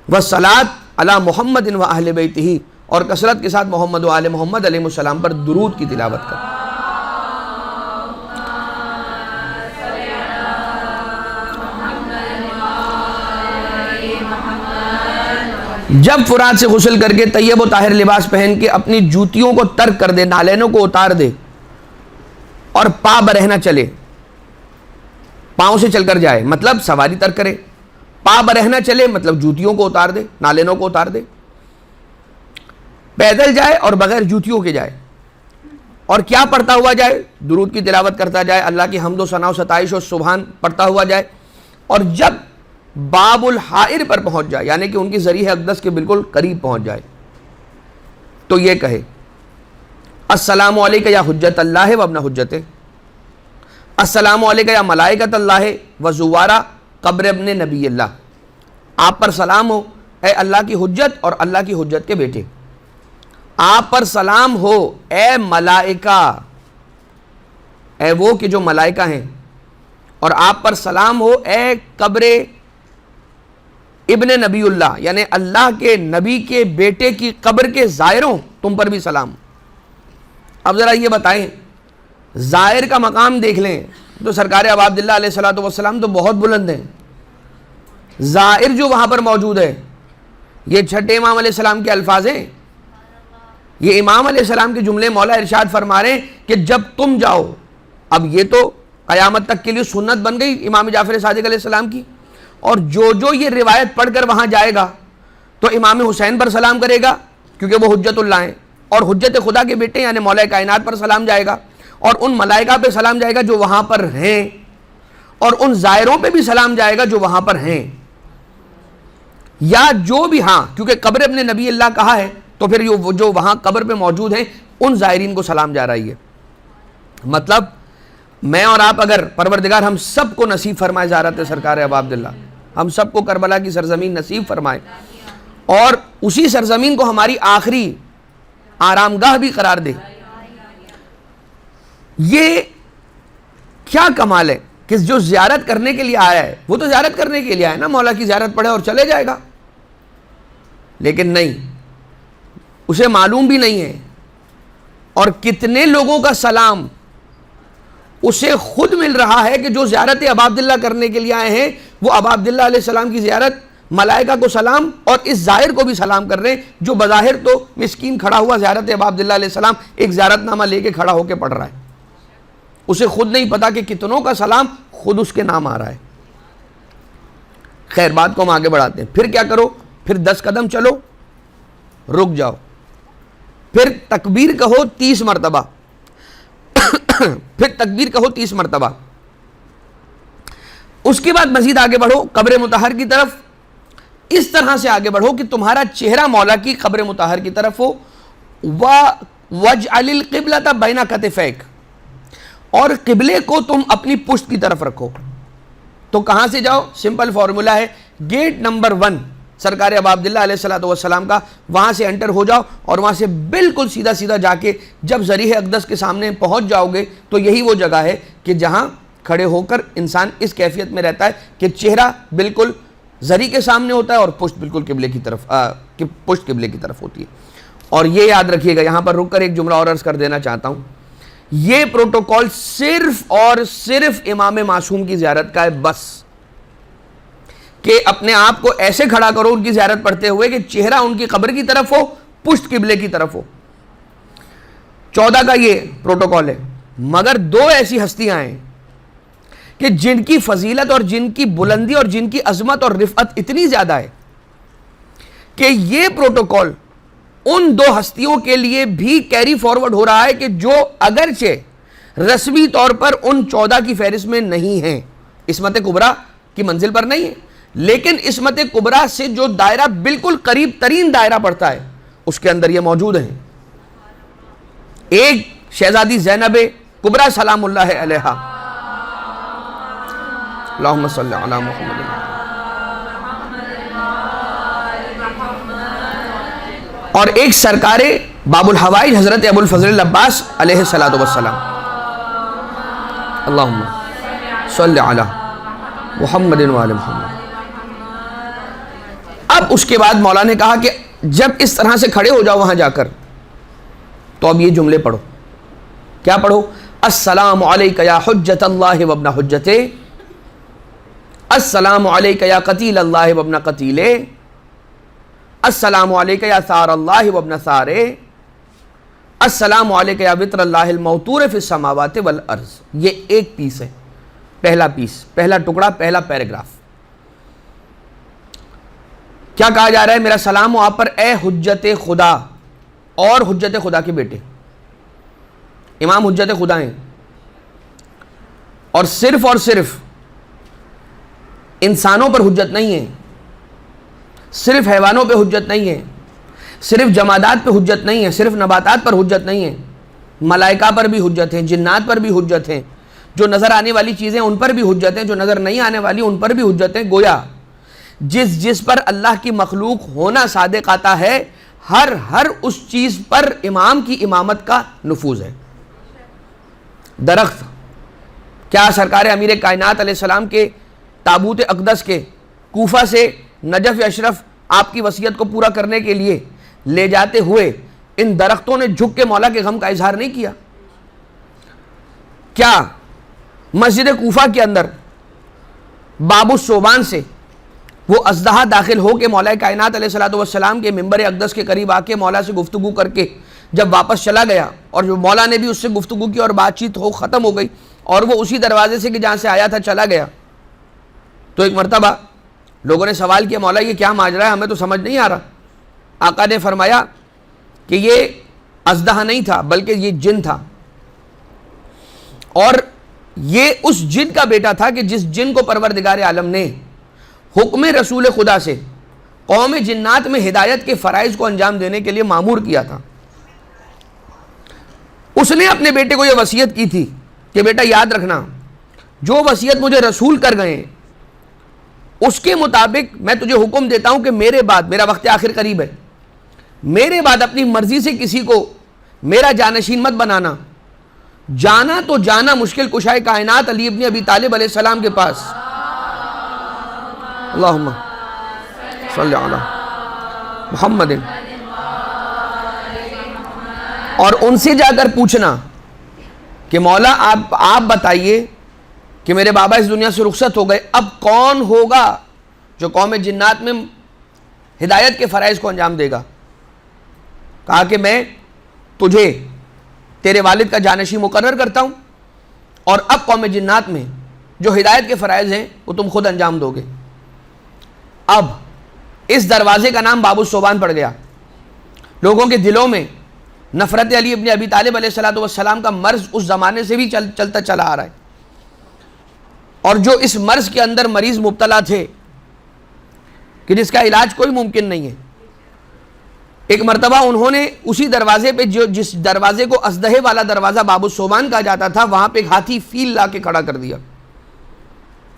والصلاۃ علی محمد و اہل بیتہ، اور کثرت کے ساتھ محمد و آل محمد علیہ السلام پر درود کی تلاوت کر۔ جب فرات سے غسل کر کے طیب و طاہر لباس پہن کے اپنی جوتیوں کو ترک کر دے، نالینوں کو اتار دے اور پا برہنہ چلے، پاؤں سے چل کر جائے مطلب سواری ترک کرے، پا برہنہ چلے مطلب جوتیوں کو اتار دے، نالینوں کو اتار دے، پیدل جائے اور بغیر جوتیوں کے جائے، اور کیا پڑھتا ہوا جائے؟ درود کی تلاوت کرتا جائے، اللہ کی حمد و ثنا و ستائش و سبحان پڑھتا ہوا جائے، اور جب باب الحائر پر پہنچ جائے، یعنی کہ ان کی ذریح اقدس کے بالکل قریب پہنچ جائے، تو یہ کہے السلام علیکہ یا حجت اللہ و ابن حجتہ، السلام علیکہ یا ملائکۃ اللہ و زوارہ قبر ابن نبی اللہ، آپ پر سلام ہو اے اللہ کی حجت اور اللہ کی حجت کے بیٹے، آپ پر سلام ہو اے ملائکہ، اے وہ کہ جو ملائکہ ہیں، اور آپ پر سلام ہو اے قبر ابن نبی اللہ یعنی اللہ کے نبی کے بیٹے کی قبر کے زائروں تم پر بھی سلام۔ اب ذرا یہ بتائیں، زائر کا مقام دیکھ لیں تو سرکار ابا عبداللہ علیہ الصلوۃ والسلام تو بہت بلند ہیں۔ زائر جو وہاں پر موجود ہے، یہ چھٹے امام علیہ السلام کے الفاظ ہیں، یہ امام علیہ السلام کے جملے مولا ارشاد فرما رہے ہیں کہ جب تم جاؤ، اب یہ تو قیامت تک کے لیے سنت بن گئی امام جعفر صادق علیہ السلام کی، اور جو یہ روایت پڑھ کر وہاں جائے گا تو امام حسین پر سلام کرے گا کیونکہ وہ حجت اللہ ہیں، اور حجت خدا کے بیٹے یعنی مولا کائنات پر سلام جائے گا، اور ان ملائکہ پہ سلام جائے گا جو وہاں پر ہیں، اور ان زائروں پہ بھی سلام جائے گا جو وہاں پر ہیں، یا جو بھی، ہاں کیونکہ قبر ابن نبی اللہ کہا ہے تو پھر جو وہاں قبر پہ موجود ہیں ان زائرین کو سلام جا رہی ہے۔ مطلب میں اور آپ اگر پروردگار ہم سب کو نصیب فرمائے زیارت سرکار ابا عبداللہ، ہم سب کو کربلا کی سرزمین نصیب فرمائے، اور اسی سرزمین کو ہماری آخری آرام گاہ بھی قرار دے، یہ کیا کمال ہے کہ جو زیارت کرنے کے لیے آیا ہے وہ تو زیارت کرنے کے لیے آیا ہے نا، مولا کی زیارت پڑھے اور چلے جائے گا، لیکن نہیں، اسے معلوم بھی نہیں ہے، اور کتنے لوگوں کا سلام اسے خود مل رہا ہے کہ جو زیارت ابا عبداللہ کرنے کے لیے آئے ہیں وہ ابا عبداللہ علیہ السلام کی زیارت، ملائکہ کو سلام، اور اس زائر کو بھی سلام کر رہے ہیں جو بظاہر تو مسکین کھڑا ہوا زیارت ابا عبداللہ علیہ السلام ایک زیارت نامہ لے کے کھڑا ہو کے پڑھ رہا ہے، اسے خود نہیں پتا کہ کتنوں کا سلام خود اس کے نام آ رہا ہے۔ خیر بات کو ہم آگے بڑھاتے ہیں، پھر کیا کرو، پھر 10 قدم چلو، رک جاؤ، پھر تکبیر کہو 30 مرتبہ، پھر تکبیر کہو 30 مرتبہ، اس کے بعد مزید آگے بڑھو قبر مطہر کی طرف، اس طرح سے آگے بڑھو کہ تمہارا چہرہ مولا کی قبر مطہر کی طرف ہو، وَوَجْعَلِ الْقِبْلَةَ بَيْنَ كَتِفَيْكَ، اور قبلے کو تم اپنی پشت کی طرف رکھو۔ تو کہاں سے جاؤ؟ سمپل فارمولا ہے، گیٹ نمبر 1 سرکار ابا عبداللہ علیہ السلام کا، وہاں سے انٹر ہو جاؤ، اور وہاں سے بالکل سیدھا سیدھا جا کے جب ذریح اقدس کے سامنے پہنچ جاؤ گے تو یہی وہ جگہ ہے کہ جہاں کھڑے ہو کر انسان اس کیفیت میں رہتا ہے کہ چہرہ بالکل ذری کے سامنے ہوتا ہے اور پشت بالکل قبلے کی طرف پشت قبلے کی طرف ہوتی ہے۔ اور یہ یاد رکھیے گا، یہاں پر رک کر ایک جملہ اور عرض کر دینا چاہتا ہوں، یہ پروٹوکول صرف اور صرف امام معصوم کی زیارت کا ہے، بس کہ اپنے آپ کو ایسے کھڑا کرو ان کی زیارت پڑھتے ہوئے کہ چہرہ ان کی قبر کی طرف ہو، پشت قبلے کی طرف ہو۔ 14 کا یہ پروٹوکول ہے، مگر 2 ایسی ہستیاں ہیں کہ جن کی فضیلت اور جن کی بلندی اور جن کی عظمت اور رفعت اتنی زیادہ ہے کہ یہ پروٹوکول ان 2 ہستیوں کے لیے بھی کیری فارورڈ ہو رہا ہے کہ جو اگرچہ رسمی طور پر ان 14 کی فہرست میں نہیں ہیں، عصمت کبریٰ کی منزل پر نہیں ہے، لیکن عصمت کبریٰ سے جو دائرہ بالکل قریب ترین دائرہ پڑتا ہے اس کے اندر یہ موجود ہیں۔ ایک شہزادی زینب کبریٰ سلام اللہ علیہا، اللہم صلی علی محمد، اور ایک سرکار باب الحوائج حضرت ابو الفضل العباس علیہ السلام، اللہم صلی علی محمد وعلی محمد۔ اب اس کے بعد مولا نے کہا کہ جب اس طرح سے کھڑے ہو جاؤ وہاں جا کر تو اب یہ جملے پڑھو، کیا پڑھو؟ السلام علیک یا حجت اللہ وابن حجت، السلام علیک یا قتیل اللہ وابن قتیل، السلام علیک یا ثار اللہ وابن ثار، السلام علیک یا وطر اللہ الموتور فی السماوات والارض۔ یہ ایک پیس ہے، پہلا ٹکڑا، پہلا پیراگراف۔ کیا کہا جا رہا ہے؟ میرا سلام ہو آپ پر اے حجت خدا اور حجت خدا کے بیٹے۔ امام حجت خدا ہیں، اور صرف انسانوں پر حجت نہیں ہے، صرف حیوانوں پہ حجت نہیں ہے، صرف جمادات پہ حجت نہیں ہے، صرف نباتات پر حجت نہیں ہے، ملائکہ پر بھی حجت ہیں، جنات پر بھی حجت ہیں، جو نظر آنے والی چیزیں ان پر بھی حجت ہیں، جو نظر نہیں آنے والی ان پر بھی حجت ہیں۔ گویا جس پر اللہ کی مخلوق ہونا صادق آتا ہے، ہر اس چیز پر امام کی امامت کا نفوذ ہے۔ درخت، کیا سرکار امیر کائنات علیہ السلام کے تابوت اقدس کے کوفہ سے نجف اشرف آپ کی وصیت کو پورا کرنے کے لیے لے جاتے ہوئے ان درختوں نے جھک کے مولا کے غم کا اظہار نہیں کیا؟ کیا مسجد کوفہ کے اندر باب الصوبان سے وہ اژدہا داخل ہو کے مولا کائنات علیہ الصلوۃ والسلام کے منبر اقدس کے قریب آ کے مولا سے گفتگو کر کے جب واپس چلا گیا اور جو مولا نے بھی اس سے گفتگو کی اور بات چیت ختم ہو گئی اور وہ اسی دروازے سے کہ جہاں سے آیا تھا چلا گیا، تو ایک مرتبہ لوگوں نے سوال کیا مولا یہ کیا ماجرا ہے، ہمیں تو سمجھ نہیں آ رہا۔ آقا نے فرمایا کہ یہ اژدہا نہیں تھا بلکہ یہ جن تھا، اور یہ اس جن کا بیٹا تھا کہ جس جن کو پروردگار عالم نے حکم رسول خدا سے قوم جنات میں ہدایت کے فرائض کو انجام دینے کے لیے مامور کیا تھا۔ اس نے اپنے بیٹے کو یہ وصیت کی تھی کہ بیٹا یاد رکھنا، جو وصیت مجھے رسول کر گئے اس کے مطابق میں تجھے حکم دیتا ہوں کہ میرے بعد، میرا وقت آخر قریب ہے، میرے بعد اپنی مرضی سے کسی کو میرا جانشین مت بنانا۔ جانا تو جانا مشکل کشائے کائنات علی ابن ابی طالب علیہ السلام کے پاس، اللہم صلی علی محمد، اور ان سے جا کر پوچھنا کہ مولا آپ بتائیے کہ میرے بابا اس دنیا سے رخصت ہو گئے، اب کون ہوگا جو قوم جنات میں ہدایت کے فرائض کو انجام دے گا؟ کہا کہ میں تجھے تیرے والد کا جانشین مقرر کرتا ہوں، اور اب قوم جنات میں جو ہدایت کے فرائض ہیں وہ تم خود انجام دو گے۔ اب اس دروازے کا نام باب الصوبان پڑ گیا۔ لوگوں کے دلوں میں نفرت علی ابن ابی طالب علیہ الصلوۃ والسلام کا مرض اس زمانے سے بھی چلتا چلا آ رہا ہے، اور جو اس مرض کے اندر مریض مبتلا تھے کہ جس کا علاج کوئی ممکن نہیں ہے، ایک مرتبہ انہوں نے اسی دروازے پہ جس دروازے کو اژدہے والا دروازہ باب الصوبان کہا جاتا تھا، وہاں پہ ایک ہاتھی فیل لا کے کھڑا کر دیا۔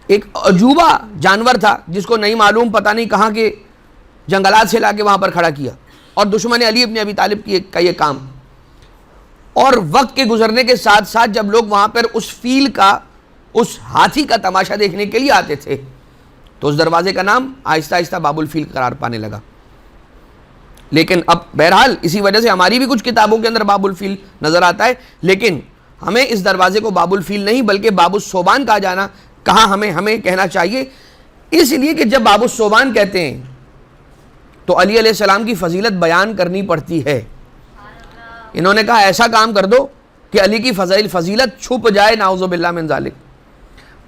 ایک عجوبہ جانور تھا جس کو نہیں معلوم، پتہ نہیں کہاں کے جنگلات سے لا کے وہاں پر کھڑا کیا، اور دشمن علی ابن ابی طالب کا یہ کام۔ اور وقت کے گزرنے کے ساتھ ساتھ جب لوگ وہاں پر اس فیل کا، اس ہاتھی کا تماشا دیکھنے کے لیے آتے تھے تو اس دروازے کا نام آہستہ آہستہ باب الفیل قرار پانے لگا۔ لیکن اب بہرحال اسی وجہ سے ہماری بھی کچھ کتابوں کے اندر باب الفیل نظر آتا ہے، لیکن ہمیں اس دروازے کو باب الفیل نہیں بلکہ باب الصوبان کہا ہمیں کہنا چاہیے، اس لیے کہ جب باب الصوبان کہتے ہیں تو علی علیہ السلام کی فضیلت بیان کرنی پڑتی ہے۔ انہوں نے کہا ایسا کام کر دو کہ علی کی فضیلت چھپ جائے، نعوذ باللہ من ذالک،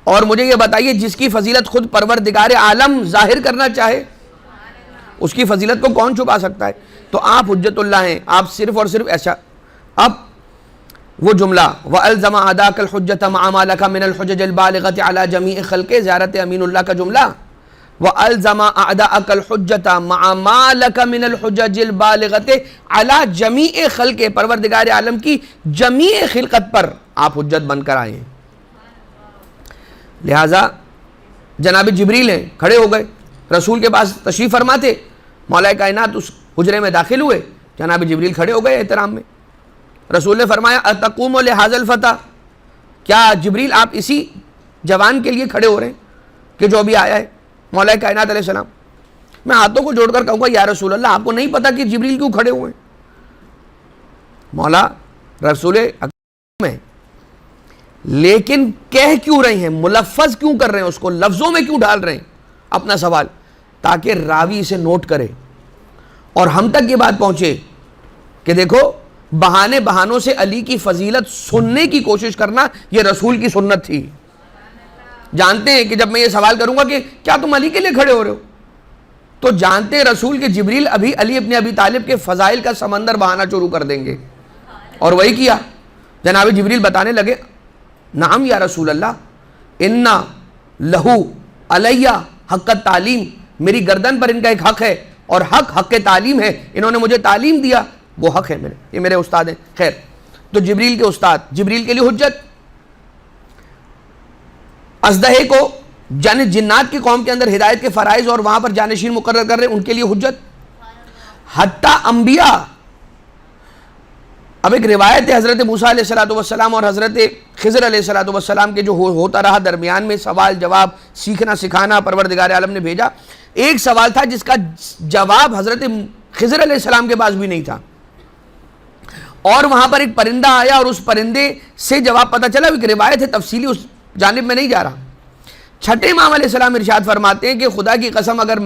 اور مجھے یہ بتائیے جس کی فضیلت خود پروردگار عالم ظاہر کرنا چاہے اس کی فضیلت کو کون چھپا سکتا ہے؟ تو آپ حجت اللہ ہیں، آپ صرف اور صرف ایسا۔ اب وہ جملہ وَأَلْزَمَ أَدَاكَ الْحُجَّةَ مَعَ مَا لَكَ مِنَ الْحُجَجِ الْبَالِغَةِ عَلَى جَمِيعِ خَلْقِ، زیارت امین اللہ کا جملہ، وَأَلْزَمَ أَعْدَاءَكَ الْحُجَّةَ مَعَ مَا لَكَ مِنَ الْحُجَجِ الْبَالِغَةِ عَلَى جَمِيعِ خَلْقِ، پروردگار عالم کی جمیع خلقت پر آپ حجت بن کر آئے ہیں۔ لہٰذا جناب جبریل ہیں، کھڑے ہو گئے، رسول کے پاس تشریف فرما تھے، مولا کائنات اس حجرے میں داخل ہوئے، جناب جبریل کھڑے ہو گئے احترام میں۔ رسول نے فرمایا اتقوم لہذا الفتى، کیا جبریل آپ اسی جوان کے لیے کھڑے ہو رہے ہیں کہ جو ابھی آیا ہے مولا کائنات علیہ السلام؟ میں ہاتھوں کو جوڑ کر کہوں گا یا رسول اللہ، آپ کو نہیں پتا کہ جبریل کیوں کھڑے ہوئے ہیں؟ مولا رسول اکرم ہے، لیکن کہہ کیوں رہے ہیں، ملفظ کیوں کر رہے ہیں، اس کو لفظوں میں کیوں ڈال رہے ہیں اپنا سوال، تاکہ راوی اسے نوٹ کرے اور ہم تک یہ بات پہنچے کہ دیکھو بہانوں سے علی کی فضیلت سننے کی کوشش کرنا یہ رسول کی سنت تھی۔ جانتے ہیں کہ جب میں یہ سوال کروں گا کہ کیا تم علی کے لیے کھڑے ہو رہے ہو، تو جانتے ہیں رسول کے جبریل ابھی علی ابن ابی طالب کے فضائل کا سمندر بہانا شروع کر دیں گے، اور وہی کیا۔ جناب جبریل بتانے لگے نعم یا رسول اللہ، انا لہو علیہ حق تعلیم، میری گردن پر ان کا ایک حق ہے، اور حق تعلیم ہے، انہوں نے مجھے تعلیم دیا، وہ حق ہے میرے، یہ میرے استاد ہیں۔ خیر، تو جبریل کے استاد، جبریل کے لیے حجت، اژدہے کو جنات کی قوم کے اندر ہدایت کے فرائض اور وہاں پر جانشین مقرر کر رہے ہیں، ان کے لیے حجت، حتیٰ انبیاء۔ اب ایک روایت ہے حضرت موسیٰ علیہ السلام اور حضرت خضر علیہ السلام کے جو ہوتا رہا درمیان میں سوال جواب، سیکھنا سکھانا، پروردگار عالم نے بھیجا، ایک سوال تھا جس کا جواب حضرت خضر علیہ السلام کے پاس بھی نہیں تھا، اور وہاں پر ایک پرندہ آیا اور اس پرندے سے جواب پتہ چلا، ایک روایت ہے تفصیلی، اس جانب میں نہیں جا رہا۔ چھٹے امام علیہ السلام ارشاد فرماتے ہیں کہ خدا کی قسم اگر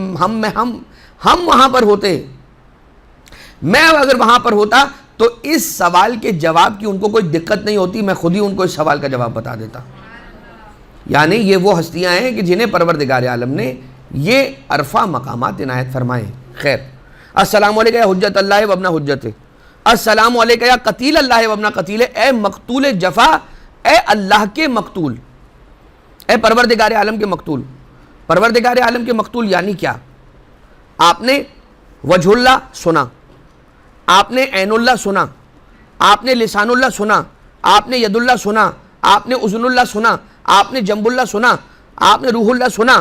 ہم وہاں پر ہوتے، میں اگر وہاں پر ہوتا تو اس سوال کے جواب کی ان کو کوئی دقت نہیں ہوتی، میں خود ہی ان کو اس سوال کا جواب بتا دیتا۔ یعنی یہ وہ ہستیاں ہیں کہ جنہیں پروردگار عالم نے یہ عرفہ مقامات عنایت فرمائے۔ خیر، السلام علیکم یا حجت اللہ و ابن حجت، السلام علیکم یا قتیل اللہ و ابن قتیل، اے مقتول جفا، اے اللہ کے مقتول، اے پروردگار عالم کے مقتول۔ پروردگار عالم کے مقتول یعنی کیا؟ آپ نے وجہ اللہ سنا، آپ نے عین اللہ سنا، آپ نے لسان اللہ سنا، آپ نے ید اللہ سنا، آپ نے اذن اللہ سنا، آپ نے جنب اللہ سنا، آپ نے روح اللہ سنا۔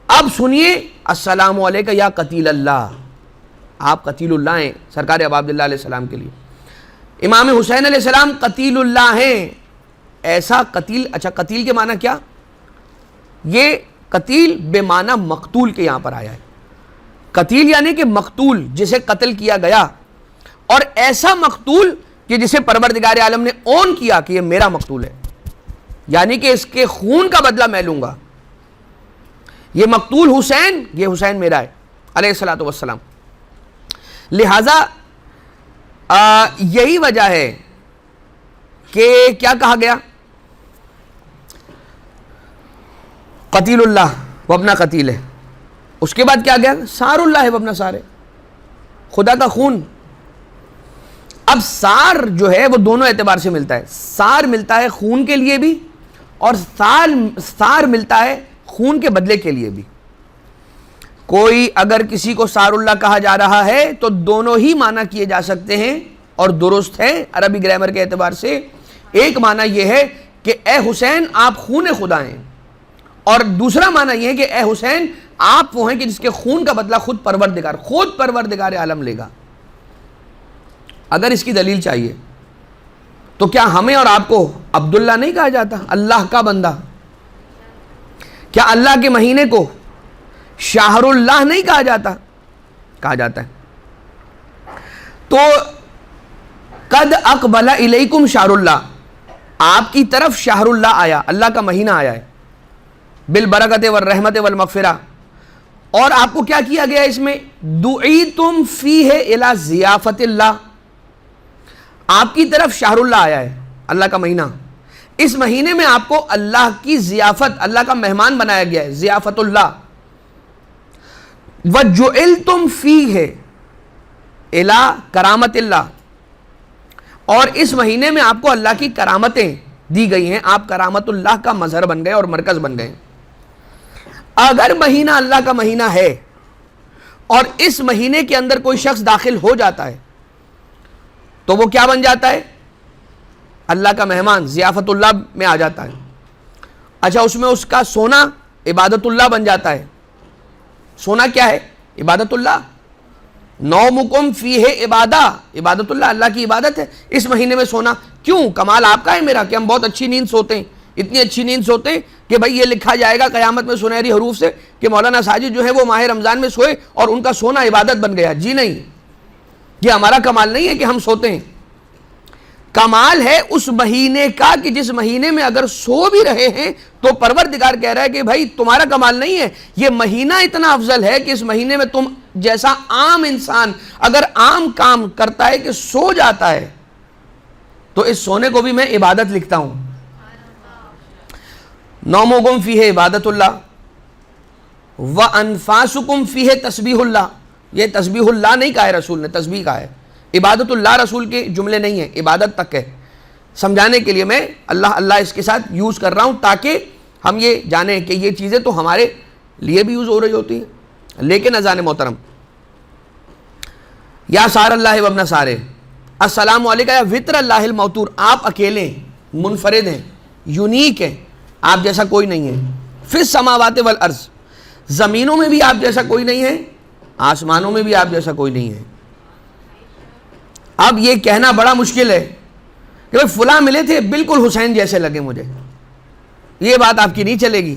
اب سنیے السلام علیکم یا قتیل اللہ، آپ قتیل اللہ ہیں سرکار ابا عبداللہ علیہ السلام کے لیے۔ امام حسین علیہ السلام قتیل اللہ ہیں، ایسا قتیل، اچھا قتیل کے معنی کیا؟ یہ قتیل بے معنی مقتول کے یہاں پر آیا ہے۔ قتیل یعنی کہ مقتول، جسے قتل کیا گیا، اور ایسا مقتول کہ جسے پروردگار عالم نے اون کیا کہ یہ میرا مقتول ہے، یعنی کہ اس کے خون کا بدلہ میں لوں گا۔ یہ مقتول حسین، یہ حسین میرا ہے علیہ الصلوۃ والسلام۔ لہذا یہی وجہ ہے کہ کیا کہا گیا؟ قتیل اللہ و ابن قتیل ہے۔ اس کے بعد کیا گیا؟ سار اللہ و ابن سارے، خدا کا خون۔ اب سار جو ہے وہ دونوں اعتبار سے ملتا ہے، سار ملتا ہے خون کے لیے بھی، اور سار ملتا ہے خون کے بدلے کے لیے بھی۔ کوئی اگر کسی کو سار اللہ کہا جا رہا ہے تو دونوں ہی معنی کیے جا سکتے ہیں اور درست ہے عربی گرامر کے اعتبار سے۔ ایک معنی یہ ہے کہ اے حسین آپ خون خدا ہیں، اور دوسرا معنی یہ ہے کہ اے حسین آپ وہ ہیں کہ جس کے خون کا بدلہ خود پروردگار عالم لے گا۔ اگر اس کی دلیل چاہیے تو کیا ہمیں اور آپ کو عبداللہ نہیں کہا جاتا، اللہ کا بندہ؟ کیا اللہ کے مہینے کو شہر اللہ نہیں کہا جاتا؟ کہا جاتا ہے۔ تو قد اقبل الیکم شہر اللہ، آپ کی طرف شہر اللہ آیا، اللہ کا مہینہ آیا ہے، بالبرکت والرحمت والمغفرہ، اور آپ کو کیا کیا گیا اس میں؟ دعیتم فیہ الی ضیافت اللہ، آپ کی طرف شہر اللہ آیا ہے، اللہ کا مہینہ۔ اس مہینے میں آپ کو اللہ کی ضیافت، اللہ کا مہمان بنایا گیا ہے، ضیافت اللہ۔ وَجُعِلْتُمْ فِيهِ إِلَىٰ کرامت اللہ، اور اس مہینے میں آپ کو اللہ کی کرامتیں دی گئی ہیں، آپ کرامت اللہ کا مظہر بن گئے اور مرکز بن گئے۔ اگر مہینہ اللہ کا مہینہ ہے اور اس مہینے کے اندر کوئی شخص داخل ہو جاتا ہے تو وہ کیا بن جاتا ہے؟ اللہ کا مہمان، ضیافت اللہ میں آ جاتا ہے۔ اچھا، اس میں اس کا سونا عبادت اللہ بن جاتا ہے۔ سونا کیا ہے؟ عبادت اللہ۔ نومکم فیہ عبادت اللہ، اللہ کی عبادت ہے اس مہینے میں سونا۔ کیوں؟ کمال آپ کا ہے میرا کہ ہم بہت اچھی نیند سوتے ہیں، اتنی اچھی نیند سوتے ہیں کہ بھائی یہ لکھا جائے گا قیامت میں سنہری حروف سے کہ مولانا ساجد جو ہے وہ ماہ رمضان میں سوئے اور ان کا سونا عبادت بن گیا۔ جی نہیں، یہ ہمارا کمال نہیں ہے کہ ہم سوتے ہیں۔ کمال ہے اس مہینے کا کہ جس مہینے میں اگر سو بھی رہے ہیں تو پروردگار کہہ رہا ہے کہ بھائی تمہارا کمال نہیں ہے، یہ مہینہ اتنا افضل ہے کہ اس مہینے میں تم جیسا عام انسان اگر عام کام کرتا ہے کہ سو جاتا ہے تو اس سونے کو بھی میں عبادت لکھتا ہوں۔ نومکم فیہ عبادت اللہ وانفاسکم فیہ تسبیح اللہ، یہ تسبیح اللہ نہیں کہا ہے رسول نے، تسبیح کہا ہے۔ عبادت اللہ رسول کے جملے نہیں ہیں، عبادت تک ہے۔ سمجھانے کے لیے میں اللہ اللہ اس کے ساتھ یوز کر رہا ہوں تاکہ ہم یہ جانیں کہ یہ چیزیں تو ہمارے لیے بھی یوز ہو رہی ہوتی ہیں۔ لیکن اذان محترم، یا سار اللہ و ابن سارے، السلام علیکم یا وطر اللہ الموتور، آپ اکیلے منفرد ہیں، یونیک ہیں، آپ جیسا کوئی نہیں ہے۔ فی السماوات والارض، زمینوں میں بھی آپ جیسا کوئی نہیں ہے، آسمانوں میں بھی آپ جیسا کوئی نہیں ہے۔ اب یہ کہنا بڑا مشکل ہے کہ بھئی فلاں ملے تھے بالکل حسین جیسے لگے مجھے، یہ بات آپ کی نہیں چلے گی۔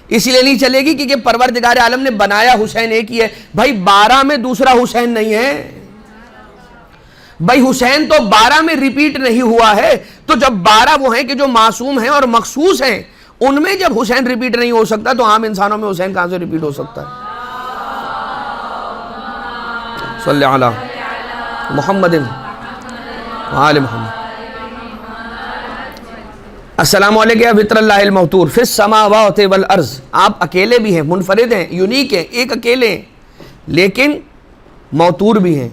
اسی لیے نہیں چلے گی کیونکہ پروردگار عالم نے بنایا حسین ایک ہی ہے. بھائی 12 میں دوسرا حسین نہیں ہے. بھائی حسین تو 12 میں ریپیٹ نہیں ہوا ہے. تو جب 12 وہ ہیں کہ جو معصوم ہیں اور مخصوص ہیں، ان میں جب حسین ریپیٹ نہیں ہو سکتا تو عام انسانوں میں حسین کہاں سے ریپیٹ ہو سکتا ہے؟ صلی علی محمد وآل محمد. السلام علیکم یا وطر اللہ الموتور فی السماوات والارض. آپ اکیلے بھی ہیں، منفرد ہیں، یونیک ہیں، ایک اکیلے ہیں، لیکن موتور بھی ہیں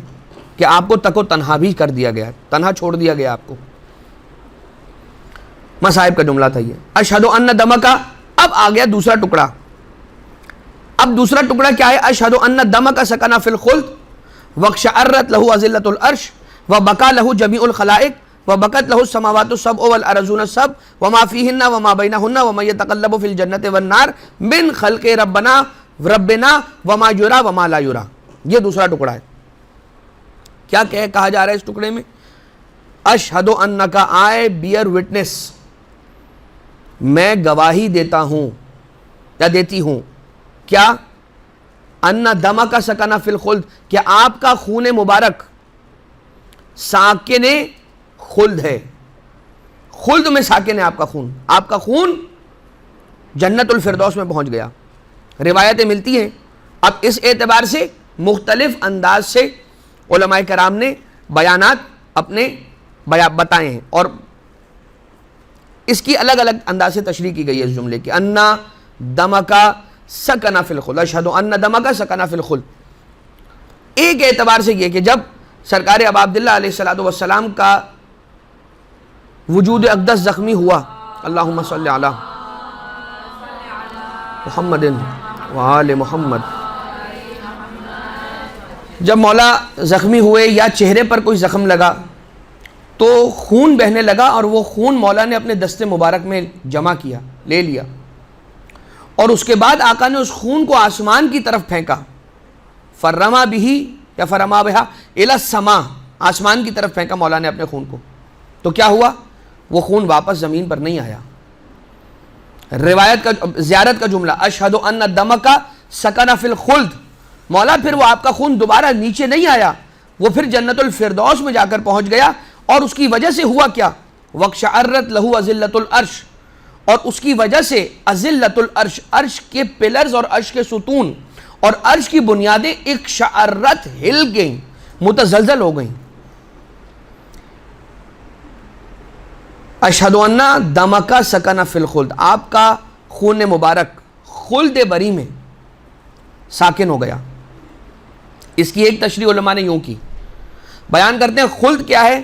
کہ آپ کو تک و تنہا بھی کر دیا گیا، تنہا چھوڑ دیا گیا آپ کو. مصائب کا جملہ تھا یہ. اشہد ان دمک. اب آ گیا دوسرا ٹکڑا. اب دوسرا ٹکڑا کیا ہے؟ اشہد ان دمک سکن فی الخلد واقشعرت لہ اذلۃ العرش وبکا لہ جمیع الخلائق وبکت لہ السماوات السبع والارضون السبع وما فیہن وما بینہن وما یتقلب فی الجنۃ والنار من خلق ربنا وما یری وما لا یری. یہ دوسرا ٹکڑا ہے. کیا کہا جا رہا ہے اس ٹکڑے میں؟ اشہد انک، آئی بیئر وٹنس، میں گواہی دیتا ہوں یا دیتی ہوں. کیا؟ ان دمک سکن فی الخلد، کہ آپ کا خون مبارک ساکن خلد ہے. خلد میں ساکن ہے آپ کا خون. آپ کا خون جنت الفردوس میں پہنچ گیا. روایتیں ملتی ہیں. اب اس اعتبار سے مختلف انداز سے علماء کرام نے بیانات اپنے بتائے ہیں، اور اس کی الگ الگ انداز سے تشریح کی گئی ہے اس جملے کی. ان دمک سکن فی الخلد، اشہد ان دمک سکن فی الخلد. ایک اعتبار سے یہ کہ جب سرکار ابا عبداللہ علیہ السلام کا وجود اقدس زخمی ہوا، اللہم صلی علی محمد وآل محمد، جب مولا زخمی ہوئے یا چہرے پر کوئی زخم لگا تو خون بہنے لگا، اور وہ خون مولا نے اپنے دست مبارک میں جمع کیا، لے لیا، اور اس کے بعد آقا نے اس خون کو آسمان کی طرف پھینکا. فرما بھی یا فرما بہا الی السما، آسمان کی طرف پھینکا مولا نے اپنے خون کو. تو کیا ہوا؟ وہ خون واپس زمین پر نہیں آیا. روایت کا زیارت کا جملہ اشہد ان دمک سکن فی الخلد، مولا پھر وہ آپ کا خون دوبارہ نیچے نہیں آیا، وہ پھر جنت الفردوس میں جا کر پہنچ گیا. اور اس کی وجہ سے ہوا کیا؟ واقشعرت لہ اذلۃ العرش، اور اس کی وجہ سے اذلۃ العرش، عرش کے پلرز اور عرش کے ستون اور عرش کی بنیادیں اقشعرت، ہل گئیں، متزلزل ہو گئیں. اشہد ان دمک سکن فی الخلد، آپ کا خون مبارک خلد بری میں ساکن ہو گیا. اس کی ایک تشریح علماء نے یوں کی، بیان کرتے ہیں خلد کیا ہے؟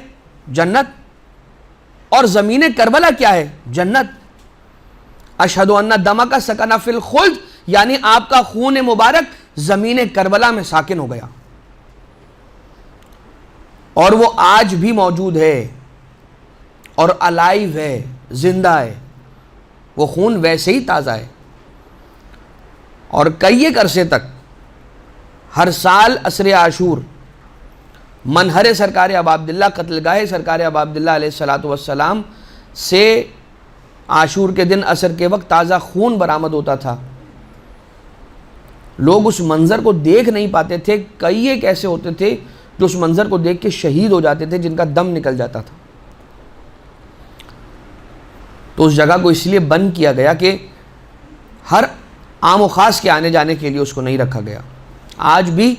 جنت. اور زمین کربلا کیا ہے؟ جنت. اشہد ان دمک سکن فی الخلد یعنی آپ کا خون مبارک زمین کربلا میں ساکن ہو گیا، اور وہ آج بھی موجود ہے اور الائیو ہے، زندہ ہے. وہ خون ویسے ہی تازہ ہے. اور کئی ایک عرصے تک ہر سال عصر عاشور منہر سرکار ابا عبداللہ، قتل گاہ سرکار ابا عبداللہ علیہ السلام سے عاشور کے دن عصر کے وقت تازہ خون برآمد ہوتا تھا. لوگ اس منظر کو دیکھ نہیں پاتے تھے. کئی ایک ایسے ہوتے تھے جو اس منظر کو دیکھ کے شہید ہو جاتے تھے، جن کا دم نکل جاتا تھا. تو اس جگہ کو اس لیے بند کیا گیا کہ ہر عام و خاص کے آنے جانے کے لیے اس کو نہیں رکھا گیا. آج بھی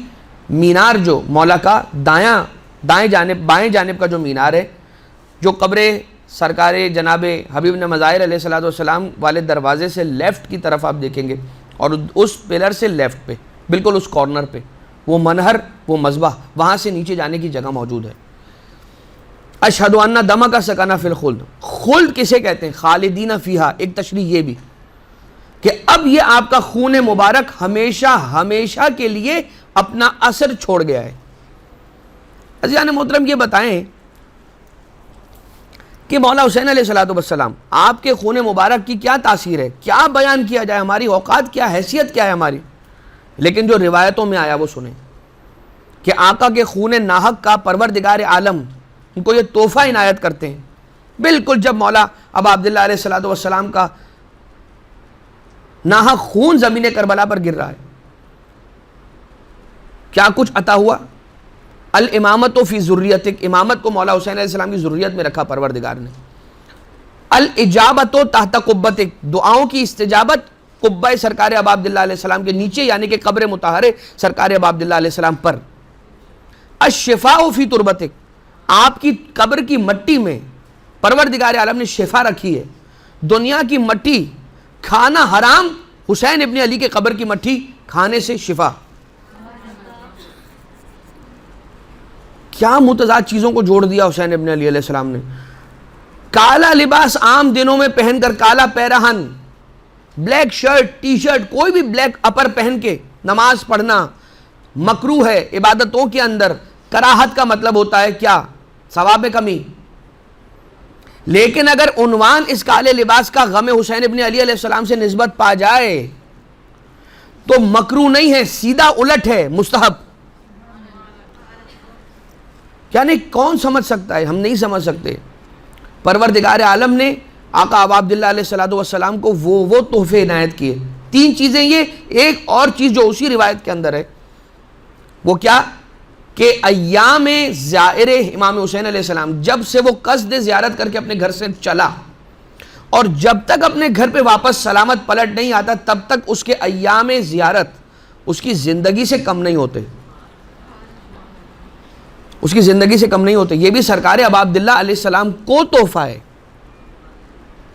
مینار جو مولا کا بائیں جانب کا جو مینار ہے، جو قبر سرکار جناب حبیب نے مظاہر علیہ السلام والے دروازے سے لیفٹ کی طرف آپ دیکھیں گے، اور اس پلر سے لیفٹ پہ بالکل اس کارنر پہ وہ منہر، وہ مذبح، وہاں سے نیچے جانے کی جگہ موجود ہے. اشہد ان دمک سکن فی الخلد. خلد کسے کہتے ہیں؟ خالدین فیہا. ایک تشریح یہ بھی کہ اب یہ آپ کا خون مبارک ہمیشہ کے لیے اپنا اثر چھوڑ گیا ہے. عزیزان محترم، یہ بتائیں کہ مولا حسین علیہ السلام آپ کے خون مبارک کی کیا تاثیر ہے؟ کیا بیان کیا جائے؟ ہماری اوقات کیا، حیثیت کیا ہے ہماری؟ لیکن جو روایتوں میں آیا وہ سنیں کہ آقا کے خون ناحق کا پروردگار عالم ان کو یہ تحفہ عنایت کرتے ہیں. بالکل جب مولا ابا عبداللہ علیہ السلام کا ناحق خون زمین کربلا پر گر رہا ہے. کیا کچھ عطا ہوا؟ الامامت فی ذریتک، امامت کو مولا حسین علیہ السلام کی ذریت میں رکھا پروردگار نے. الاجابت تحت قبتک، دعاؤں کی استجابت قبہ سرکار ابا عبداللہ علیہ السلام کے نیچے، یعنی کہ قبر مطہرہ سرکار ابا عبداللہ علیہ السلام پر. الشفاء فی تربتک، آپ کی قبر کی مٹی میں پروردگار عالم نے شفا رکھی ہے. دنیا کی مٹی کھانا حرام، حسین ابن علی کے قبر کی مٹی کھانے سے شفا. کیا متضاد چیزوں کو جوڑ دیا حسین ابن علی علیہ السلام نے. کالا لباس عام دنوں میں پہن کر، کالا پیراہن، بلیک شرٹ، ٹی شرٹ، کوئی بھی بلیک اپر پہن کے نماز پڑھنا مکروہ ہے. عبادتوں کے اندر کراہت کا مطلب ہوتا ہے کیا؟ ثواب میں کمی. لیکن اگر عنوان اس کالے لباس کا غم حسین ابن علی علیہ السلام سے نسبت پا جائے تو مکروہ نہیں ہے، سیدھا الٹ ہے، مستحب. یعنی کون سمجھ سکتا ہے؟ ہم نہیں سمجھ سکتے. پروردگار عالم نے آقا ابا عبداللہ علیہ السلام کو وہ تحفے عنایت کیے. 3 چیزیں یہ، ایک اور چیز جو اسی روایت کے اندر ہے وہ کیا کہ ایام زائر امام حسین علیہ السلام، جب سے وہ قصد زیارت کر کے اپنے گھر سے چلا اور جب تک اپنے گھر پہ واپس سلامت پلٹ نہیں آتا تب تک اس کے ایام زیارت اس کی زندگی سے کم نہیں ہوتے، اس کی زندگی سے کم نہیں ہوتے. یہ بھی سرکار ابا عبداللہ علیہ السلام کو تحفہ ہے.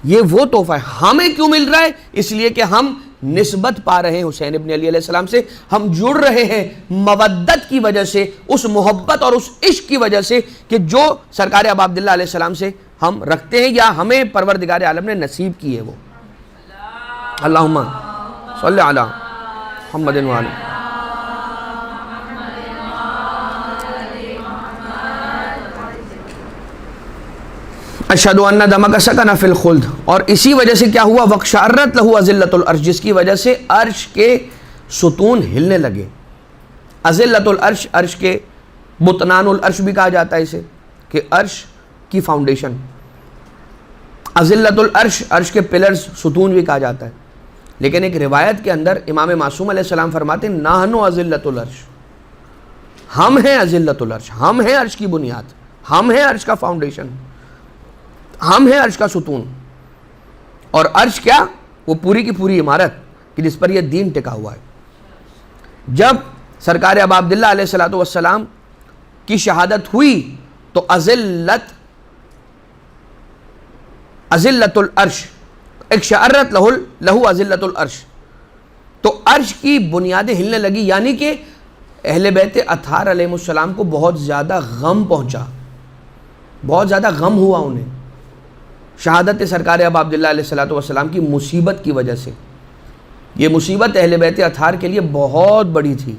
یہ وہ تحفہ ہے. ہمیں کیوں مل رہا ہے؟ اس لیے کہ ہم نسبت پا رہے ہیں حسین ابن علی علیہ السلام سے، ہم جڑ رہے ہیں مودت کی وجہ سے، اس محبت اور اس عشق کی وجہ سے کہ جو سرکار ابا عبداللہ علیہ السلام سے ہم رکھتے ہیں یا ہمیں پروردگار عالم نے نصیب کی ہے. وہ اللہم صلی علی محمد وعلی. اشہد ان دمک سکن فی الخلد، اور اسی وجہ سے کیا ہوا؟ وقشعرت لہ اذلۃ العرش، جس کی وجہ سے عرش کے ستون ہلنے لگے. اذلۃ العرش، عرش کے بطنان العرش بھی کہا جاتا ہے اسے، کہ عرش کی فاؤنڈیشن. اذلۃ العرش، عرش کے پلرز، ستون بھی کہا جاتا ہے. لیکن ایک روایت کے اندر امام معصوم علیہ السلام فرماتے ہیں نحن اذلۃ العرش، ہم ہیں اذلۃ العرش، ہم ہیں عرش کی بنیاد، ہم ہیں عرش کا فاؤنڈیشن، ہم ہیں عرش کا ستون. اور عرش کیا؟ وہ پوری کی پوری عمارت کہ جس پر یہ دین ٹکا ہوا ہے. جب سرکار ابا عبداللہ علیہ السلام کی شہادت ہوئی تو اذلت العرش، ایک شعرت لہو اذلۃ العرش، تو عرش کی بنیادیں ہلنے لگی. یعنی کہ اہل بیت اطہار علیہ السلام کو بہت زیادہ غم پہنچا، بہت زیادہ غم ہوا انہیں شہادت سرکار ابا عبداللہ علیہ السلام کی مصیبت کی وجہ سے. یہ مصیبت اہل بیت اطہار کے لیے بہت بڑی تھی.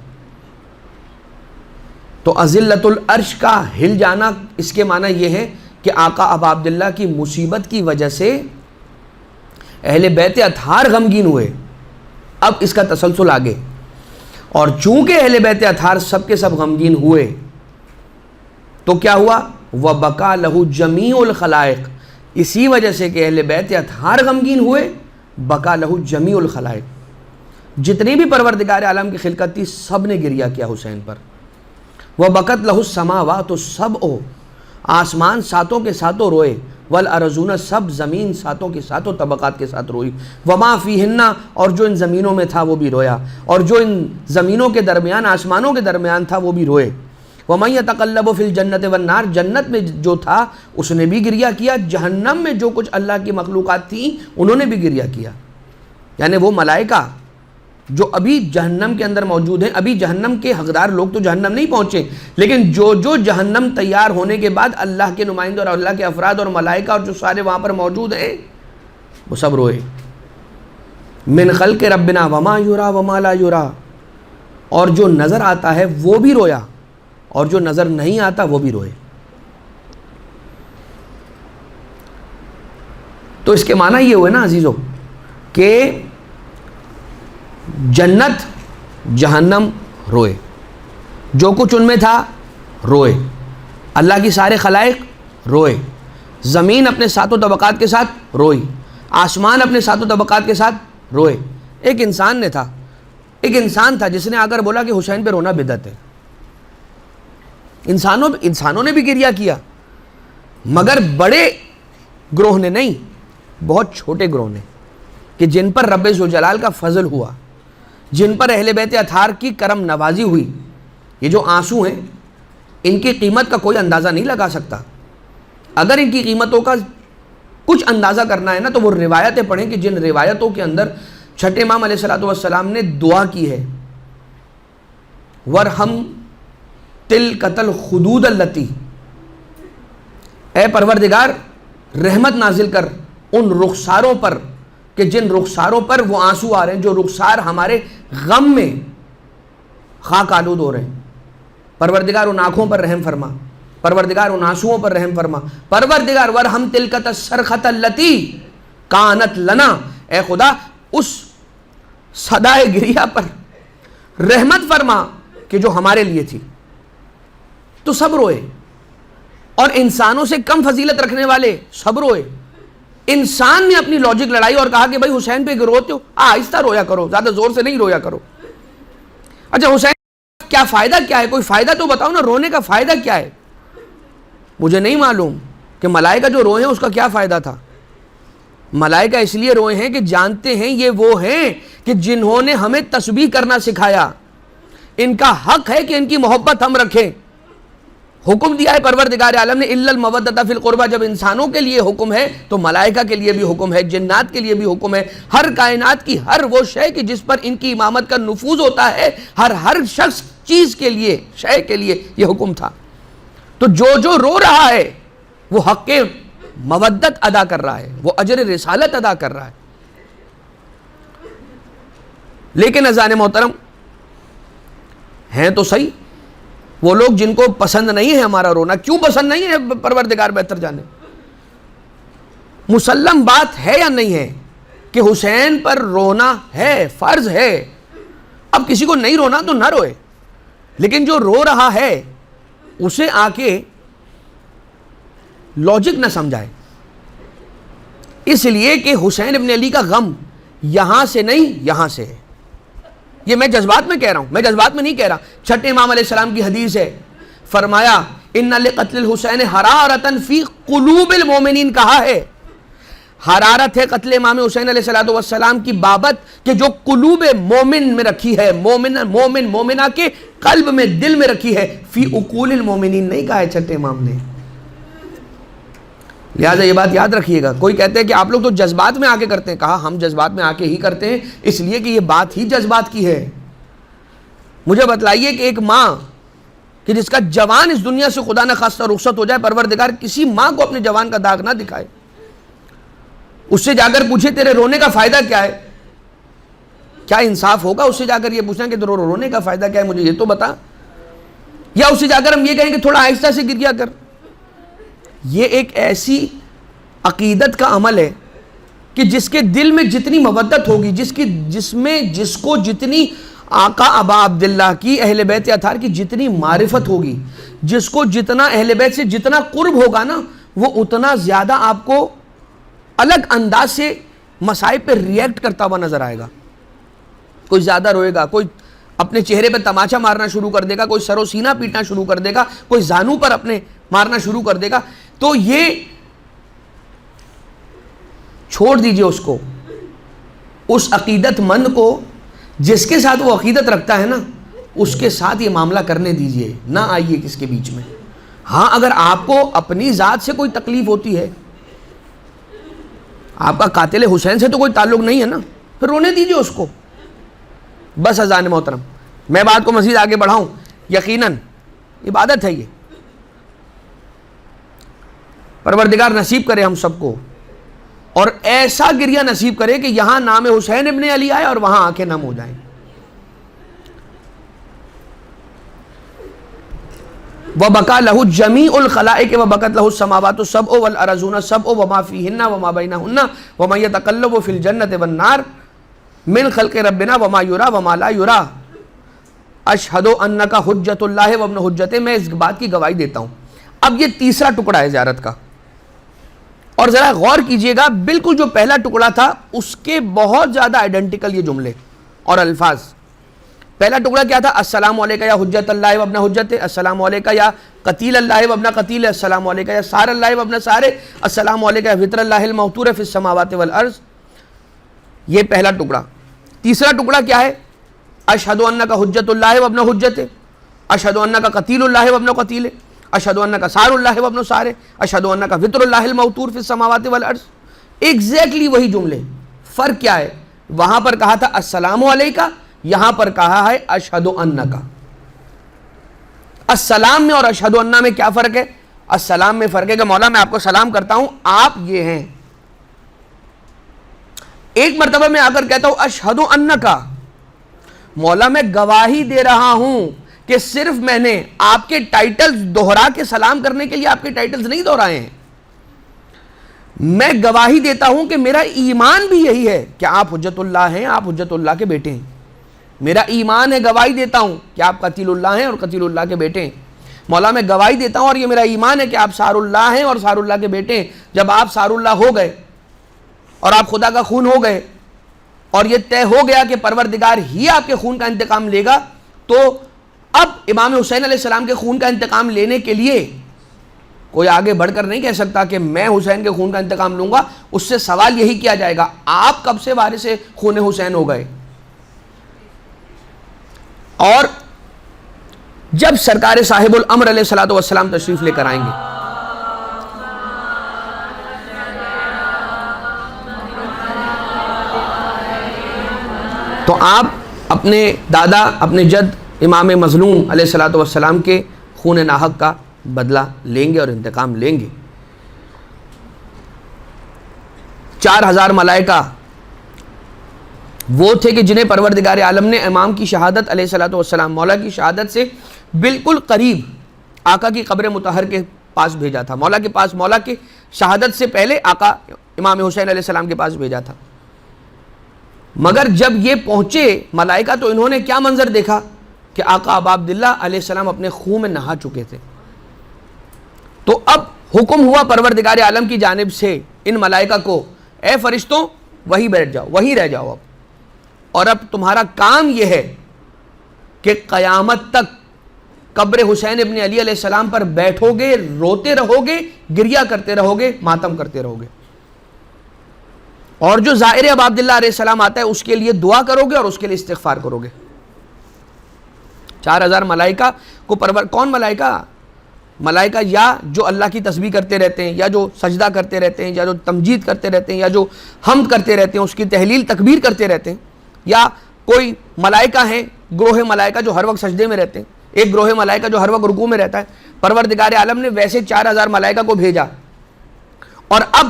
تو اذلۃ العرش کا ہل جانا، اس کے معنی یہ ہے کہ آقا ابا عبداللہ کی مصیبت کی وجہ سے اہل بیت اطہار غمگین ہوئے. اب اس کا تسلسل آگے. اور چونکہ اہل بیت اطہار سب کے سب غمگین ہوئے تو کیا ہوا؟ وَبَكَى لَهُ جَمِيعُ الْخَلَائِقِ، اسی وجہ سے کہ اہل بیت اطہار غمگین ہوئے، بقا لہو جمیع الخلائق، جتنی بھی پروردگار عالم کی خلقت تھی سب نے گریہ کیا حسین پر. وہ بقت لہو السماوات السبع، آسمان ساتوں کے ساتوں روئے، والارضون، سب زمین ساتوں کے ساتوں طبقات کے ساتھ روئی، وما فیہن، اور جو ان زمینوں میں تھا وہ بھی رویا، اور جو ان زمینوں کے درمیان، آسمانوں کے درمیان تھا وہ بھی روئے. وَمَن يَتَقَلَّبُ فِي الْجَنَّةِ وَالنَّارِ، جنت میں جو تھا اس نے بھی گریہ کیا، جہنم میں جو کچھ اللہ کی مخلوقات تھیں انہوں نے بھی گریہ کیا. یعنی وہ ملائکہ جو ابھی جہنم کے اندر موجود ہیں، ابھی جہنم کے حقدار لوگ تو جہنم نہیں پہنچے، لیکن جو جہنم تیار ہونے کے بعد اللہ کے نمائندے اور اللہ کے افراد اور ملائکہ اور جو سارے وہاں پر موجود ہیں وہ سب روئے. من خلق ربنا وما یرا وما لا یرا، اور جو نظر آتا ہے وہ بھی رویا اور جو نظر نہیں آتا وہ بھی روئے. تو اس کے معنی یہ ہوئے نا عزیزو کہ جنت جہنم روئے، جو کچھ ان میں تھا روئے، اللہ کی سارے خلائق روئے، زمین اپنے ساتوں طبقات کے ساتھ روئی، آسمان اپنے ساتوں طبقات کے ساتھ روئے، ایک انسان تھا جس نے آ کر بولا کہ حسین پہ رونا بدعت ہے. انسانوں نے بھی گریہ کیا، مگر بڑے گروہ نے نہیں، بہت چھوٹے گروہ نے، کہ جن پر رب ذوالجلال کا فضل ہوا، جن پر اہل بیت اطہار کی کرم نوازی ہوئی. یہ جو آنسو ہیں ان کی قیمت کا کوئی اندازہ نہیں لگا سکتا. اگر ان کی قیمتوں کا کچھ اندازہ کرنا ہے نا تو وہ روایتیں پڑھیں کہ جن روایتوں کے اندر چھٹے امام علیہ السلام نے دعا کی ہے، ورحم تلکۃ الخدود اللتی، اے پروردگار رحمت نازل کر ان رخساروں پر کہ جن رخساروں پر وہ آنسو آ رہے ہیں، جو رخسار ہمارے غم میں خاک آلود ہو رہے ہیں. پروردگار ان آنکھوں پر رحم فرما، پروردگار ان آنسوؤں پر رحم فرما. پروردگار ورحم تلکۃ الصرخۃ اللتی کانت لنا، اے خدا اس صدائے گریہ پر رحمت فرما کہ جو ہمارے لیے تھی. تو سب روئے، اور انسانوں سے کم فضیلت رکھنے والے سب روئے. انسان نے اپنی لاجک لڑائی اور کہا کہ بھائی حسین پہ روتے ہو، آہستہ رویا کرو، زیادہ زور سے نہیں رویا کرو. اچھا حسین کیا فائدہ کیا ہے؟ کوئی فائدہ تو بتاؤ نا، رونے کا فائدہ کیا ہے؟ مجھے نہیں معلوم کہ ملائکہ جو روئے ہیں اس کا کیا فائدہ تھا. ملائکہ اس لیے روئے ہیں کہ جانتے ہیں یہ وہ ہیں کہ جنہوں نے ہمیں تسبیح کرنا سکھایا، ان کا حق ہے کہ ان کی محبت ہم رکھیں. حکم دیا ہے پروردگار عالم نے الا المودۃ فی القربہ. جب انسانوں کے لیے حکم ہے تو ملائکہ کے لیے بھی حکم ہے، جنات کے لیے بھی حکم ہے. ہر کائنات کی ہر وہ شے کہ جس پر ان کی امامت کا نفوذ ہوتا ہے، ہر شخص چیز کے لیے، شے کے لیے یہ حکم تھا. تو جو رو رہا ہے وہ حق مودت ادا کر رہا ہے، وہ اجر رسالت ادا کر رہا ہے. لیکن اذان محترم ہیں تو صحیح وہ لوگ جن کو پسند نہیں ہے ہمارا رونا. کیوں پسند نہیں ہے پروردگار بہتر جانے. مسلم بات ہے یا نہیں ہے کہ حسین پر رونا ہے، فرض ہے. اب کسی کو نہیں رونا تو نہ روئے، لیکن جو رو رہا ہے اسے آ کے لاجک نہ سمجھائے. اس لیے کہ حسین ابن علی کا غم یہاں سے نہیں یہاں سے ہے. یہ میں جذبات میں کہہ رہا ہوں، میں جذبات میں نہیں کہہ رہا. چھٹے امام علیہ السلام کی حدیث ہے، فرمایا ان لقتل الحسین حرارۃ فی قلوب المومنین. کہا ہے حرارت ہے قتل امام حسین علیہ السلام کی بابت کہ جو قلوب مومن میں رکھی ہے، مومنہ کے قلب میں، دل میں رکھی ہے. فی عقول المومنین نہیں کہا ہے چھٹے امام نے. لہٰذا یہ بات یاد رکھیے گا. کوئی کہتے ہیں کہ آپ لوگ تو جذبات میں آ کے کرتے ہیں. کہا ہم جذبات میں آ کے ہی کرتے ہیں اس لیے کہ یہ بات ہی جذبات کی ہے. مجھے بتلائیے کہ ایک ماں کہ جس کا جوان اس دنیا سے خدا نہ خواستہ رخصت ہو جائے، پروردگار کسی ماں کو اپنے جوان کا داغ نہ دکھائے. اس سے جا کر پوچھے تیرے رونے کا فائدہ کیا ہے؟ کیا انصاف ہوگا اس سے جا کر یہ پوچھنا کہ رونے کا فائدہ کیا ہے، مجھے یہ تو بتا. یا اس سے جا کر ہم یہ کہیں کہ تھوڑا آہستہ سے گریہ کر. یہ ایک ایسی عقیدت کا عمل ہے کہ جس کے دل میں جتنی مودت ہوگی، جس کو جتنی آقا ابا عبداللہ کی، اہل بیت اطہار کی جتنی معرفت ہوگی، جس کو جتنا اہل بیت سے جتنا قرب ہوگا نا، وہ اتنا زیادہ آپ کو الگ انداز سے مصائب پہ ریئیکٹ کرتا ہوا نظر آئے گا. کوئی زیادہ روئے گا، کوئی اپنے چہرے پہ تماچا مارنا شروع کر دے گا، کوئی سر و سینہ پیٹنا شروع کر دے گا، کوئی زانو پر اپنے مارنا شروع کر دے گا. تو یہ چھوڑ دیجئے اس کو، اس عقیدت مند کو جس کے ساتھ وہ عقیدت رکھتا ہے نا، اس کے ساتھ یہ معاملہ کرنے دیجئے، نہ آئیے کس کے بیچ میں. ہاں اگر آپ کو اپنی ذات سے کوئی تکلیف ہوتی ہے، آپ کا قاتل حسین سے تو کوئی تعلق نہیں ہے نا، پھر رونے دیجئے اس کو. بس اذان محترم میں بات کو مزید آگے بڑھاؤں. یقیناً عبادت ہے یہ، پروردگار نصیب کرے ہم سب کو، اور ایسا گریہ نصیب کرے کہ یہاں نام حسین ابن علی آئے اور وہاں آنکھیں نم ہو جائیں. وَبَكَى لَهُ جَمِيعُ الْخَلَائِقِ وَبَكَتْ لَهُ السَّمَاوَاتُ السَّبْعُ وَالْأَرْضُونَ السَّبْعُ وَمَا فِيهِنَّ وَمَا بَيْنَهُنَّ وَمَن يَتَقَلَّبُ فِي الْجَنَّةِ وَالنَّارِ مِنْ خَلْقِ رَبِّنَا وَمَا يُرَى وَمَا لَا يُرَى أَشْهَدُ أَنَّكَ حُجَّةُ اللَّهِ وَابْنُ حُجَّتِهِ. میں اس بات کی گواہی دیتا ہوں. اب یہ تیسرا ٹکڑا ہے زیارت کا. اور ذرا غور کیجئے گا، بالکل جو پہلا ٹکڑا تھا اس کے بہت زیادہ آئیڈینٹیکل یہ جملے اور الفاظ. پہلا ٹکڑا کیا تھا؟ السلام علیکہ یا حجت اللہ وابن حجت، السلام علیکہ یا قتیل اللہ وابن قتیل، السلام علیکہ یا سار اللہ وابن سارے، السلام علیکہ یا فطر اللہ الموتور فی السماوات والارض. یہ پہلا ٹکڑا. تیسرا ٹکڑا کیا ہے؟ اشہد انک حجت اللہ وابن حجت، اشہد انک قتیل اللہ وابن قتیل، اشہد انک سار اللہ وابن سارے، اشہد انک فطر اللہ الموتور فی السماوات والارض. ایگزیکٹلی وہی جملے. فرق کیا ہے؟ وہاں پر کہا تھا السلام علیکہ، یہاں پر کہا ہے اشہد انک. السلام میں اور اشہد انہ میں کیا فرق ہے؟ السلام میں فرق ہے کہ مولا میں آپ کو سلام کرتا ہوں، آپ یہ ہیں. ایک مرتبہ میں آ کر کہتا ہوں اشہد انک، مولا میں گواہی دے رہا ہوں کہ صرف میں نے آپ کے ٹائٹلز دوہرا کے سلام کرنے کے لیے آپ کے ٹائٹلز نہیں دہرائے ہیں. میں گواہی دیتا ہوں کہ میرا ایمان بھی یہی ہے کہ آپ حجت اللہ ہیں، آپ حجت اللہ کے بیٹے ہیں. میرا ایمان ہے، گواہی دیتا ہوں کہ آپ قتیل اللہ ہیں اور قتیل اللہ کے بیٹے ہیں. مولا میں گواہی دیتا ہوں اور یہ میرا ایمان ہے کہ آپ سار اللہ ہیں اور سار اللہ کے بیٹے ہیں. جب آپ سار اللہ ہو گئے اور آپ خدا کا خون ہو گئے اور یہ طے ہو گیا کہ پروردگار ہی آپ کے خون کا انتقام لے گا، تو اب امام حسین علیہ السلام کے خون کا انتقام لینے کے لیے کوئی آگے بڑھ کر نہیں کہہ سکتا کہ میں حسین کے خون کا انتقام لوں گا. اس سے سوال یہی کیا جائے گا آپ کب سے وارث خون حسین ہو گئے؟ اور جب سرکار صاحب الامر علیہ الصلوۃ والسلام تشریف لے کر آئیں گے تو آپ اپنے دادا، اپنے جد امام مظلوم علیہ الصلوۃ والسلام کے خون ناحق کا بدلہ لیں گے اور انتقام لیں گے. 4000 ملائکہ وہ تھے کہ جنہیں پروردگار عالم نے امام کی شہادت علیہ الصلوۃ والسلام، مولا کی شہادت سے بالکل قریب آقا کی قبر مطہر کے پاس بھیجا تھا. مولا کے پاس، مولا کی شہادت سے پہلے آقا امام حسین علیہ السلام کے پاس بھیجا تھا. مگر جب یہ پہنچے ملائکہ تو انہوں نے کیا منظر دیکھا کہ آقا ابا عبداللہ علیہ السلام اپنے خون میں نہا چکے تھے. تو اب حکم ہوا پروردگار عالم کی جانب سے ان ملائکہ کو، اے فرشتوں وہیں بیٹھ جاؤ، وہیں رہ جاؤ اب، اور اب تمہارا کام یہ ہے کہ قیامت تک قبر حسین ابن علی علیہ السلام پر بیٹھو گے، روتے رہو گے، گریہ کرتے رہو گے، ماتم کرتے رہو گے، اور جو زائر ابا عبداللہ علیہ السلام آتا ہے اس کے لیے دعا کرو گے اور اس کے لیے استغفار کرو گے. 4000 ملائکہ کو کون ملائکہ؟ ملائکہ یا جو اللہ کی تسبیح کرتے رہتے ہیں، یا جو سجدہ کرتے رہتے ہیں، یا جو تمجید کرتے رہتے ہیں، یا جو حمد کرتے رہتے ہیں، اس کی تحلیل تکبیر کرتے رہتے ہیں، یا کوئی ملائکہ ہیں گروہ ملائکہ جو ہر وقت سجدے میں رہتے ہیں، ایک گروہ ملائکہ جو ہر وقت رکوع میں رہتا ہے. پروردگار عالم نے ویسے 4000 ملائکہ کو بھیجا، اور اب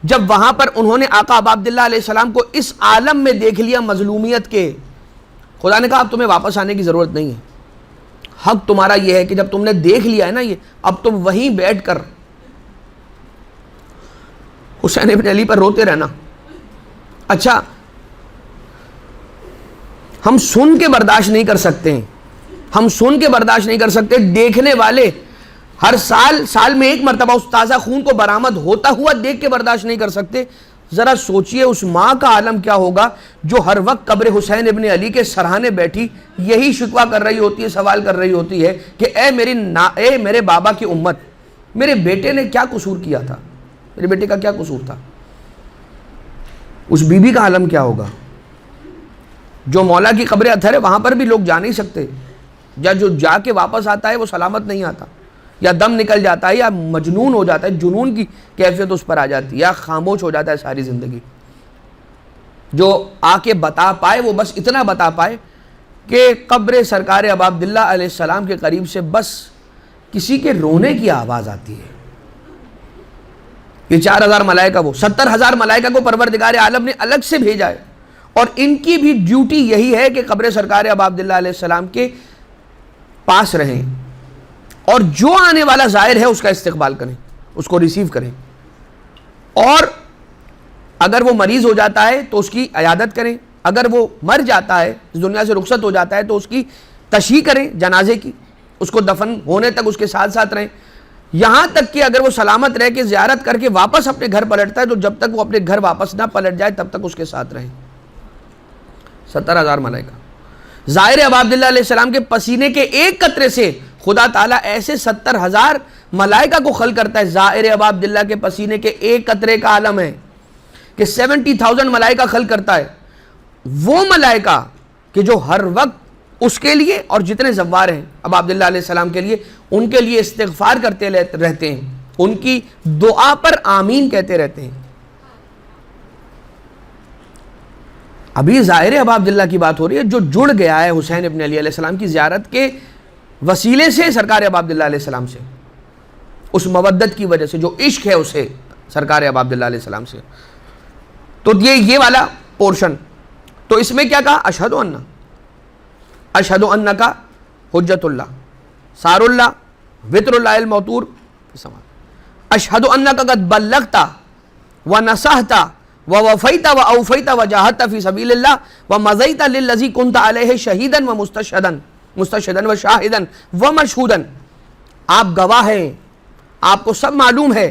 جب وہاں پر انہوں نے آقا ابا عبداللہ علیہ السلام کو اس عالم میں دیکھ لیا مظلومیت کے، خدا نے کہا اب تمہیں واپس آنے کی ضرورت نہیں ہے. حق تمہارا یہ ہے کہ جب تم نے دیکھ لیا ہے نا یہ، اب تم وہیں بیٹھ کر حسین ابن علی پر روتے رہنا. اچھا ہم سن کے برداشت نہیں کر سکتے ہیں، ہم سن کے برداشت نہیں کر سکتے، دیکھنے والے ہر سال میں ایک مرتبہ اس تازہ خون کو برآمد ہوتا ہوا دیکھ کے برداشت نہیں کر سکتے. ذرا سوچئے اس ماں کا عالم کیا ہوگا جو ہر وقت قبر حسین ابن علی کے سرہانے بیٹھی یہی شکوہ کر رہی ہوتی ہے، سوال کر رہی ہوتی ہے کہ اے میرے بابا کی امت، میرے بیٹے نے کیا قصور کیا تھا، میرے بیٹے کا کیا قصور تھا. اس بی بی کا عالم کیا ہوگا جو مولا کی قبر اطہر ہے، وہاں پر بھی لوگ جا نہیں سکتے، یا جو جا کے واپس آتا ہے وہ سلامت نہیں آتا، یا دم نکل جاتا ہے، یا مجنون ہو جاتا ہے، جنون کی کیفیت اس پر آ جاتی ہے، یا خاموش ہو جاتا ہے ساری زندگی. جو آ کے بتا پائے وہ بس اتنا بتا پائے کہ قبر سرکار ابا عبداللہ علیہ السلام کے قریب سے بس کسی کے رونے کی آواز آتی ہے. یہ 4000 ملائکہ، وہ 70000 ملائکہ کو پروردگار عالم نے الگ سے بھیجا ہے، اور ان کی بھی ڈیوٹی یہی ہے کہ قبر سرکار ابا عبداللہ علیہ السلام کے پاس رہیں، اور جو آنے والا زائر ہے اس کا استقبال کریں، اس کو ریسیو کریں، اور اگر وہ مریض ہو جاتا ہے تو اس کی عیادت کریں، اگر وہ مر جاتا ہے، اس دنیا سے رخصت ہو جاتا ہے تو اس کی تشییع کریں جنازے کی، اس کو دفن ہونے تک اس کے ساتھ ساتھ رہیں. یہاں تک کہ اگر وہ سلامت رہ کے زیارت کر کے واپس اپنے گھر پلٹتا ہے تو جب تک وہ اپنے گھر واپس نہ پلٹ جائے تب تک اس کے ساتھ رہے. 70,000 ملائکہ. ظاہر اب عبداللہ علیہ السلام کے پسینے کے ایک قطرے سے خدا تعالیٰ ایسے 70,000 ملائکہ کو خلق کرتا ہے. ظاہر اب عبداللہ کے پسینے کے ایک قطرے کا عالم ہے کہ 70,000 ملائکہ خلق کرتا ہے. وہ ملائکہ کہ جو ہر وقت اس کے لیے اور جتنے زوار ہیں اب عبداللہ علیہ السلام کے لیے، ان کے لیے استغفار کرتے رہتے ہیں، ان کی دعا پر آمین کہتے رہتے ہیں. ابھی ظاہر اب عبداللہ کی بات ہو رہی ہے جو جڑ گیا ہے حسین ابن علی علیہ السلام کی زیارت کے وسیلے سے سرکار اب عبداللہ علیہ السلام سے، اس مودت کی وجہ سے جو عشق ہے اسے سرکار اب عبداللہ علیہ السلام سے. تو یہ والا پورشن. تو اس میں کیا کہا؟ اشہد انکا حجت اللہ سار اللہ وطر اللہ الموتور. اشہد انکا قد بلغت ونصحت ووفیت واوفیت وجاہدت فی سبیل اللہ ومضیت للذی کنت علیہ شہیدا ومستشہدا وشاہدا ومشہودا. آپ گواہ ہیں، آپ کو سب معلوم ہے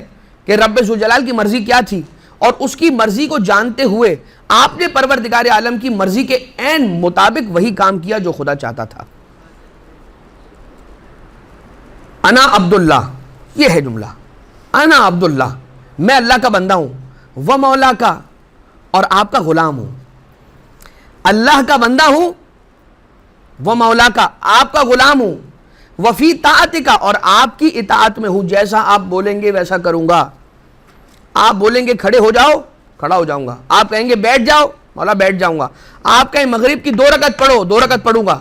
کہ رب ذوالجلال کی مرضی کیا تھی، اور اس کی مرضی کو جانتے ہوئے آپ نے پروردگار عالم کی مرضی کے عین مطابق وہی کام کیا جو خدا چاہتا تھا. انا عبداللہ، یہ ہے جملہ. انا عبداللہ، میں اللہ کا بندہ ہوں، وہ مولا کا، اور آپ کا غلام ہوں. اللہ کا بندہ ہوں، وہ مولا کا، آپ کا غلام ہوں. وفی طاعت کا، اور آپ کی اطاعت میں ہوں. جیسا آپ بولیں گے ویسا کروں گا. آپ بولیں گے کھڑے ہو جاؤ، کھڑا ہو جاؤں گا. آپ کہیں گے بیٹھ جاؤ، مولا بیٹھ جاؤں گا. آپ کہیں مغرب کی 2 رکعت پڑھو، 2 رکعت پڑھوں گا.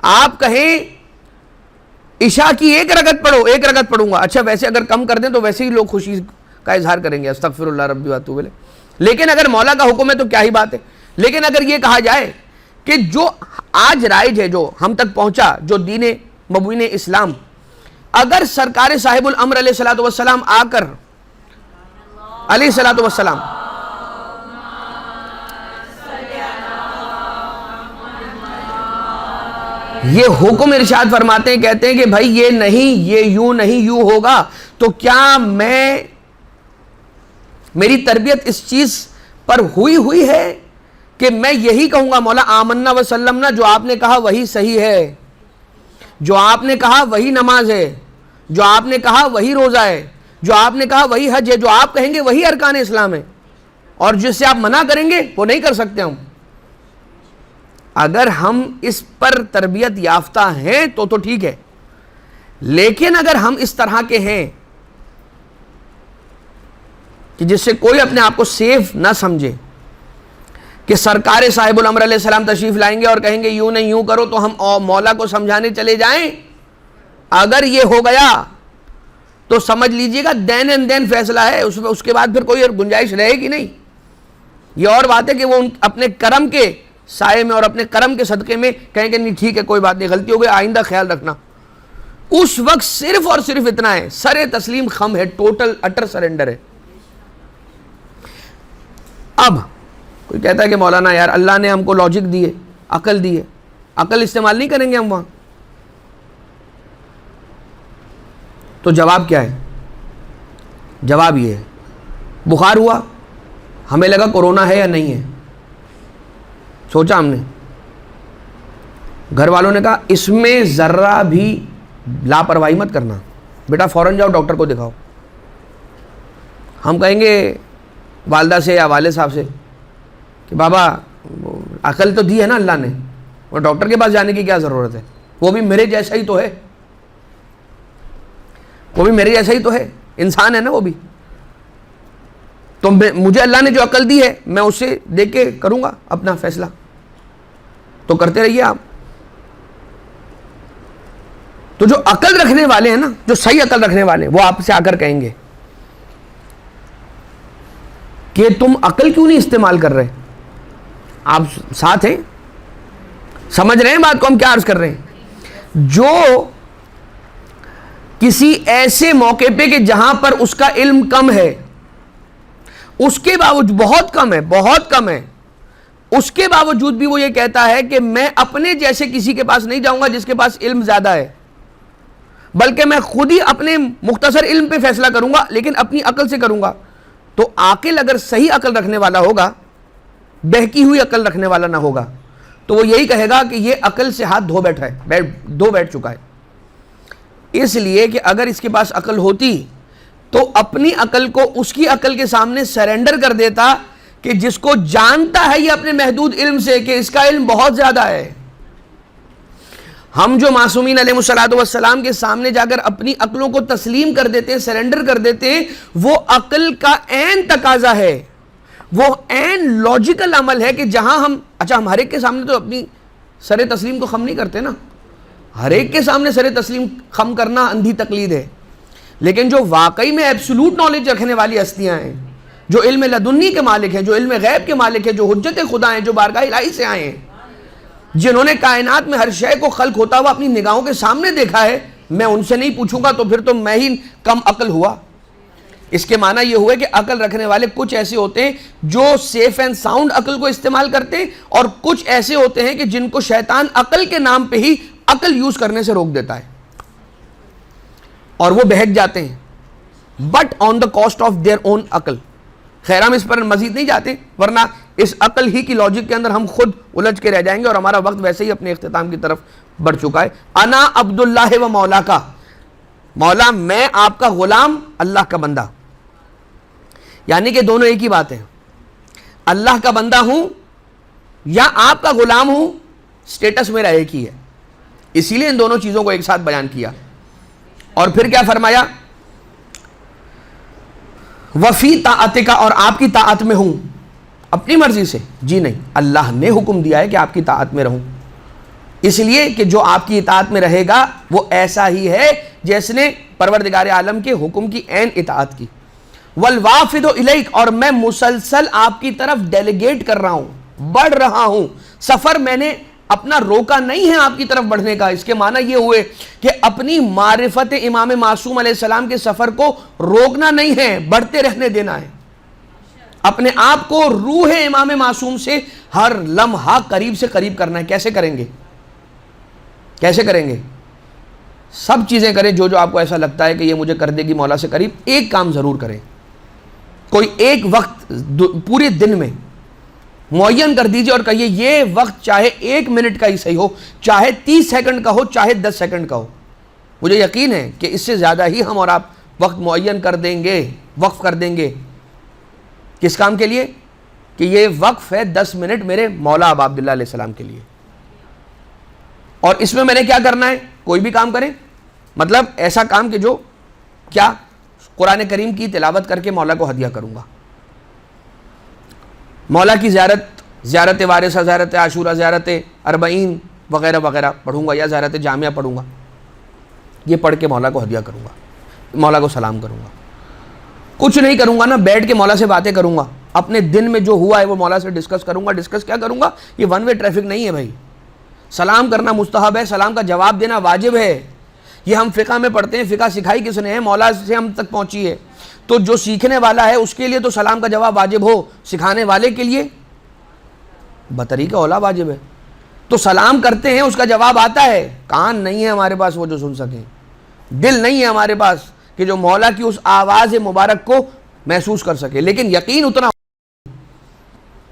آپ کہیں عشاء کی 1 رکعت پڑھو، 1 رکعت پڑھوں گا. اچھا ویسے اگر کم کر دیں تو ویسے ہی لوگ خوشی کا اظہار کریں گے، استغفر اللہ ربی واتوب الیہ. لیکن اگر مولا کا حکم ہے تو کیا ہی بات ہے. لیکن اگر یہ کہا جائے کہ جو آج رائج ہے، جو ہم تک پہنچا، جو دین مبین اسلام، اگر سرکار صاحب الامر علیہ الصلوۃ والسلام آ کر علیہ الصلوۃ والسلام یہ حکم ارشاد فرماتے ہیں، کہتے ہیں کہ بھائی یہ نہیں، یہ یوں نہیں، یوں ہوگا، تو کیا میری تربیت اس چیز پر ہوئی ہے کہ میں یہی کہوں گا مولا آمنا وسلمنا، جو آپ نے کہا وہی صحیح ہے، جو آپ نے کہا وہی نماز ہے، جو آپ نے کہا وہی روزہ ہے، جو آپ نے کہا وہی حج ہے، جو آپ کہیں گے وہی ارکان اسلام ہے، اور جس سے آپ منع کریں گے وہ نہیں کر سکتے ہم. اگر ہم اس پر تربیت یافتہ ہیں تو ٹھیک ہے. لیکن اگر ہم اس طرح کے ہیں کہ جس سے کوئی اپنے آپ کو سیف نہ سمجھے، کہ سرکار صاحب الامر علیہ السلام تشریف لائیں گے اور کہیں گے یوں نہیں یوں کرو تو ہم مولا کو سمجھانے چلے جائیں، اگر یہ ہو گیا تو سمجھ لیجئے گا دین اینڈ دین فیصلہ ہے. اس کے بعد پھر کوئی گنجائش رہے گی نہیں. یہ اور بات ہے کہ وہ اپنے کرم کے سائے میں اور اپنے کرم کے صدقے میں کہیں کہ نہیں ٹھیک ہے کوئی بات نہیں، غلطی ہو گئی، آئندہ خیال رکھنا. اس وقت صرف اور صرف اتنا ہے، سر تسلیم خم ہے، ٹوٹل اٹر سرنڈر ہے. اب کوئی کہتا ہے کہ مولانا یار اللہ نے ہم کو لاجک دی ہے، عقل دی ہے، عقل استعمال نہیں کریں گے ہم وہاں. تو جواب کیا ہے؟ جواب یہ ہے، بخار ہوا، ہمیں لگا کورونا ہے یا نہیں ہے، سوچا ہم نے، گھر والوں نے کہا اس میں ذرہ بھی لاپرواہی مت کرنا، بیٹا فوراً جاؤ ڈاکٹر کو دکھاؤ. ہم کہیں گے والدہ سے یا والد صاحب سے کہ بابا عقل تو دی ہے نا اللہ نے، اور ڈاکٹر کے پاس جانے کی کیا ضرورت ہے، وہ بھی میرے جیسا ہی تو ہے، وہ بھی میرے جیسا ہی تو ہے، انسان ہے نا وہ بھی. تو مجھے اللہ نے جو عقل دی ہے میں اسے دیکھ کے کروں گا اپنا فیصلہ. تو کرتے رہیے آپ. تو جو عقل رکھنے والے ہیں نا، جو صحیح عقل رکھنے والے ہیں، وہ آپ سے آ کر کہیں گے کہ تم عقل کیوں نہیں استعمال کر رہے. آپ ساتھ ہیں، سمجھ رہے ہیں بات کو ہم کیا عرض کر رہے ہیں. جو کسی ایسے موقع پہ کہ جہاں پر اس کا علم کم ہے، اس کے باوجود بہت کم ہے، اس کے باوجود بھی وہ یہ کہتا ہے کہ میں اپنے جیسے کسی کے پاس نہیں جاؤں گا جس کے پاس علم زیادہ ہے، بلکہ میں خود ہی اپنے مختصر علم پہ فیصلہ کروں گا، لیکن اپنی عقل سے کروں گا. تو عاقل اگر صحیح عقل رکھنے والا ہوگا، بہکی ہوئی عقل رکھنے والا نہ ہوگا، تو وہ یہی کہے گا کہ یہ عقل سے ہاتھ دھو بیٹھ چکا ہے. اس لیے کہ اگر اس کے پاس عقل ہوتی تو اپنی عقل کو اس کی عقل کے سامنے سرنڈر کر دیتا کہ جس کو جانتا ہے یہ اپنے محدود علم سے کہ اس کا علم بہت زیادہ ہے. ہم جو معصومین علیہ الصلوۃ والسلام کے سامنے جا کر اپنی عقلوں کو تسلیم کر دیتے ہیں، سرنڈر کر دیتے ہیں، وہ عقل کا عین تقاضا ہے، وہ عین لاجیکل عمل ہے کہ جہاں ہم ہر ایک کے سامنے تو اپنی سر تسلیم کو خم نہیں کرتے نا، ہر ایک کے سامنے سر تسلیم خم کرنا اندھی تقلید ہے. لیکن جو واقعی میں ایبسولوٹ نالج رکھنے والی ہستیاں ہیں، جو علم لدنی کے مالک ہیں، جو علم غیب کے مالک ہیں، جو حجت خدا ہیں، جو بارگاہ الہی سے آئے ہیں، جنہوں نے کائنات میں ہر شے کو خلق ہوتا ہوا اپنی نگاہوں کے سامنے دیکھا ہے، میں ان سے نہیں پوچھوں گا تو پھر تو میں ہی کم عقل ہوا. اس کے معنی یہ ہوئے کہ عقل رکھنے والے کچھ ایسے ہوتے ہیں جو سیف اینڈ ساؤنڈ عقل کو استعمال کرتے ہیں، اور کچھ ایسے ہوتے ہیں کہ جن کو شیطان عقل کے نام پہ ہی عقل یوز کرنے سے روک دیتا ہے اور وہ بہک جاتے ہیں، but on the cost of their own عقل. خیر ہم اس پر مزید نہیں جاتے، ورنہ اس عقل ہی کی لاجک کے اندر ہم خود الجھ کے رہ جائیں گے، اور ہمارا وقت ویسے ہی اپنے اختتام کی طرف بڑھ چکا ہے. انا عبداللہ و مولا کا، مولا میں آپ کا غلام، اللہ کا بندہ. یعنی کہ دونوں ایک ہی بات ہے، اللہ کا بندہ ہوں یا آپ کا غلام ہوں، سٹیٹس میرا ایک ہی ہے. اسی لیے ان دونوں چیزوں کو ایک ساتھ بیان کیا. اور پھر کیا فرمایا؟ وفی طاعت کا، اور آپ کی طاعت میں ہوں. اپنی مرضی سے؟ جی نہیں، اللہ نے حکم دیا ہے کہ آپ کی طاعت میں رہوں، اس لیے کہ جو آپ کی اطاعت میں رہے گا وہ ایسا ہی ہے جس نے پروردگار عالم کے حکم کی عین اطاعت کی. والوافد الیک، اور میں مسلسل آپ کی طرف ڈیلیگیٹ کر رہا ہوں، بڑھ رہا ہوں. سفر میں نے اپنا روکا نہیں ہے آپ کی طرف بڑھنے کا. اس کے معنی یہ ہوئے کہ اپنی معرفت امام معصوم علیہ السلام کے سفر کو روکنا نہیں ہے، بڑھتے رہنے دینا ہے. اپنے آپ کو روح امام معصوم سے ہر لمحہ قریب سے قریب کرنا ہے. کیسے کریں گے؟ کیسے کریں گے؟ سب چیزیں کریں جو آپ کو ایسا لگتا ہے کہ یہ مجھے کر دے گی مولا سے قریب. ایک کام ضرور کریں، کوئی ایک وقت پورے دن میں معین کر دیجئے اور کہیے یہ وقت چاہے 1 منٹ کا ہی صحیح ہو، چاہے 30 سیکنڈ کا ہو، چاہے 10 سیکنڈ کا ہو. مجھے یقین ہے کہ اس سے زیادہ ہی ہم اور آپ وقت معین کر دیں گے، وقف کر دیں گے. کس کام کے لیے؟ کہ یہ وقف ہے 10 منٹ میرے مولا ابا عبداللہ علیہ السلام کے لیے. اور اس میں نے کیا کرنا ہے؟ کوئی بھی کام کریں، مطلب ایسا کام کہ جو کیا قرآن کریم کی تلاوت کر کے مولا کو ہدیہ کروں گا، مولا کی زیارت وارثہ، زیارت عاشورہ، زیارت اربعین وغیرہ وغیرہ پڑھوں گا، یا زیارت جامعہ پڑھوں گا. یہ پڑھ کے مولا کو ہدیہ کروں گا، مولا کو سلام کروں گا. کچھ نہیں کروں گا نا، بیٹھ کے مولا سے باتیں کروں گا، اپنے دن میں جو ہوا ہے وہ مولا سے ڈسکس کروں گا. ڈسکس کیا کروں گا؟ یہ ون وے ٹریفک نہیں ہے بھائی. سلام کرنا مستحب ہے، سلام کا جواب دینا واجب ہے. یہ ہم فقہ میں پڑھتے ہیں. فقہ سکھائی کس نے ہے؟ مولا سے ہم تک پہنچی ہے. تو جو سیکھنے والا ہے اس کے لیے تو سلام کا جواب واجب ہو، سکھانے والے کے لیے بطریقہ اولا واجب ہے. تو سلام کرتے ہیں، اس کا جواب آتا ہے. کان نہیں ہے ہمارے پاس وہ جو سن سکیں، دل نہیں ہے ہمارے پاس کہ جو مولا کی اس آواز مبارک کو محسوس کر سکے. لیکن یقین اتنا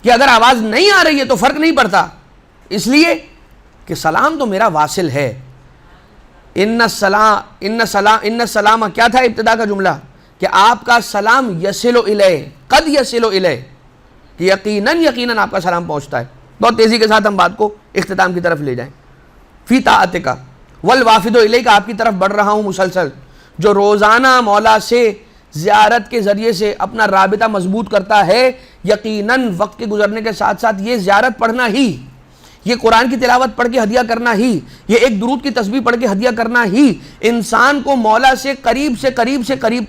کہ اگر آواز نہیں آ رہی ہے تو فرق نہیں پڑتا، اس لیے کہ سلام تو میرا واصل ہے. ان السلام کیا تھا ابتدا کا جملہ؟ کہ آپ کا سلام یصل الیہ، قد یصل الیہ، کہ یقیناً آپ کا سلام پہنچتا ہے. بہت تیزی کے ساتھ ہم بات کو اختتام کی طرف لے جائیں. فی طاعتک والوافد الیک، آپ کی طرف بڑھ رہا ہوں مسلسل. جو روزانہ مولا سے زیارت کے ذریعے سے اپنا رابطہ مضبوط کرتا ہے، یقیناً وقت کے گزرنے کے ساتھ ساتھ یہ زیارت پڑھنا ہی، یہ قرآن کی تلاوت پڑھ کے ہدیہ کرنا ہی، یہ ایک درود کی تسبیح پڑھ کے ہدیہ کرنا ہی انسان کو مولا سے قریب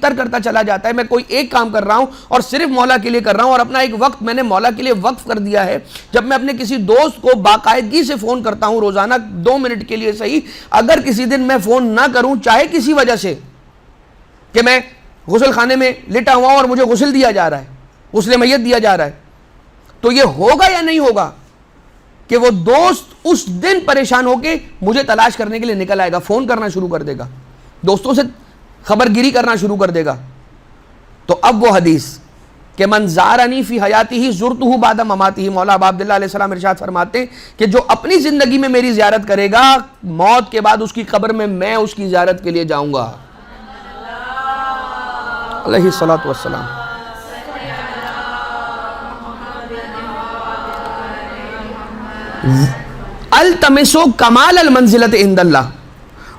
تر کرتا چلا جاتا ہے. میں کوئی ایک کام کر رہا ہوں اور صرف مولا کے لیے کر رہا ہوں، اور اپنا ایک وقت میں نے مولا کے لیے وقف کر دیا ہے. جب میں اپنے کسی دوست کو باقاعدگی سے فون کرتا ہوں، روزانہ 2 منٹ کے لیے صحیح، اگر کسی دن میں فون نہ کروں، چاہے کسی وجہ سے کہ میں غسل خانے میں لٹا ہوا ہوں اور مجھے غسل دیا جا رہا ہے، غسل میت دیا جا رہا ہے، تو یہ ہوگا یا نہیں ہوگا کہ وہ دوست اس دن پریشان ہو کے مجھے تلاش کرنے کے لیے نکل آئے گا، فون کرنا شروع کر دے گا. دوستوں سے خبر گیری کرنا شروع کر دے گا. تو اب وہ حدیث کہ من زارنی فی حیاتہ زرتہ بعد مماتہ، مولا ابا عبداللہ علیہ السلام ارشاد فرماتے ہیں کہ جو اپنی زندگی میں میری زیارت کرے گا، موت کے بعد اس کی قبر میں اس کی زیارت کے لیے جاؤں گا. علیہ الصلوۃ والسلام. التمسو کمال المنزلت عند اللہ،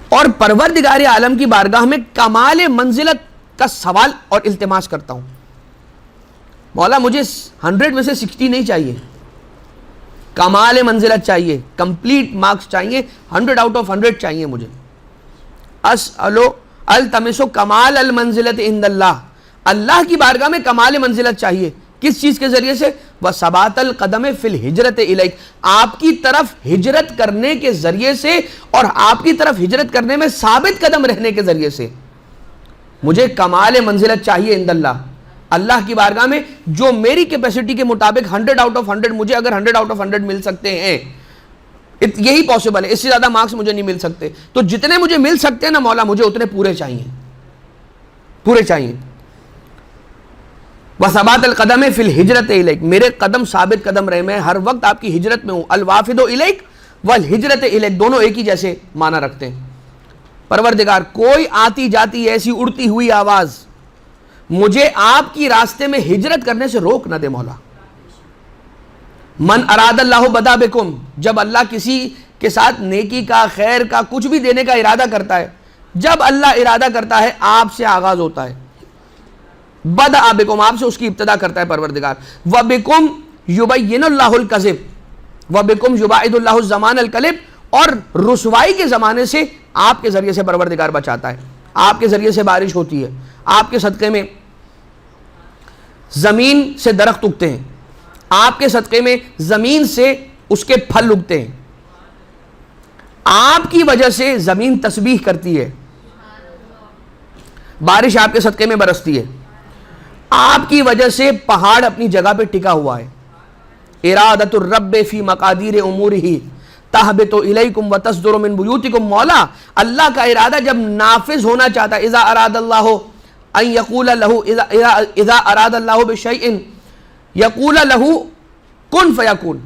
اور پروردگار عالم کی بارگاہ میں کمال منزلت کا سوال اور التماس کرتا ہوں. مولا مجھے 100 میں سے 60 نہیں چاہیے، کمال منزلت چاہیے، کمپلیٹ مارکس چاہیے، 100 آؤٹ آف 100 چاہیے مجھے. التمسو کمال المنزلت عند اللہ، اللہ کی بارگاہ میں کمال منزلت چاہیے. کس چیز کے ذریعے سے؟ وثبات القدم فی الہجرت الیک، آپ کی طرف ہجرت کرنے کے ذریعے سے، اور آپ کی طرف ہجرت کرنے میں ثابت قدم رہنے کے ذریعے سے مجھے کمال منزلت چاہیے عند اللہ، اللہ کی بارگاہ میں. جو میری کیپیسٹی کے مطابق 100 آؤٹ آف 100 مجھے اگر 100 آؤٹ آف 100 مل سکتے ہیں، یہی پاسبل ہے، اس سے زیادہ مارکس مجھے نہیں مل سکتے، تو جتنے مجھے مل سکتے ہیں نا مولا مجھے اتنے پورے چاہیے، پورے چاہیے. وثبات القدم فی الہجرت الیک، میرے قدم ثابت قدم رہے، میں ہر وقت آپ کی ہجرت میں ہوں. الوافد الیک والہجرت الیک دونوں ایک ہی جیسے معنی رکھتے ہیں. پروردگار کوئی آتی جاتی ایسی اڑتی ہوئی آواز مجھے آپ کی راستے میں ہجرت کرنے سے روک نہ دے مولا. من اراد اللہ بدا بکم، جب اللہ کسی کے ساتھ نیکی کا، خیر کا، کچھ بھی دینے کا ارادہ کرتا ہے، جب اللہ ارادہ کرتا ہے آپ سے آغاز ہوتا ہے. بدأ بکم، آپ سے اس کی ابتدا کرتا ہے پروردگار. وبکم یبین اللہ الکذب وبکم یبعد اللہ الزمان الکذب، اور رسوائی کے زمانے سے آپ کے ذریعے سے پروردگار بچاتا ہے. آپ کے ذریعے سے بارش ہوتی ہے، آپ کے صدقے میں زمین سے درخت اگتے ہیں، آپ کے صدقے میں زمین سے اس کے پھل اگتے ہیں، آپ کی وجہ سے زمین تسبیح کرتی ہے، بارش آپ کے صدقے میں برستی ہے، آپ کی وجہ سے پہاڑ اپنی جگہ پہ ٹکا ہوا ہے. ارادۃ الرب فی مقادیر امورہ تہبط الیکم وتصدر من بیوتکم، مولا اللہ کا ارادہ جب نافذ ہونا چاہتا ہے، اذا اراد اللہ ان یقول له اذا اراد اللہ بشیء یقول له کن فیکون،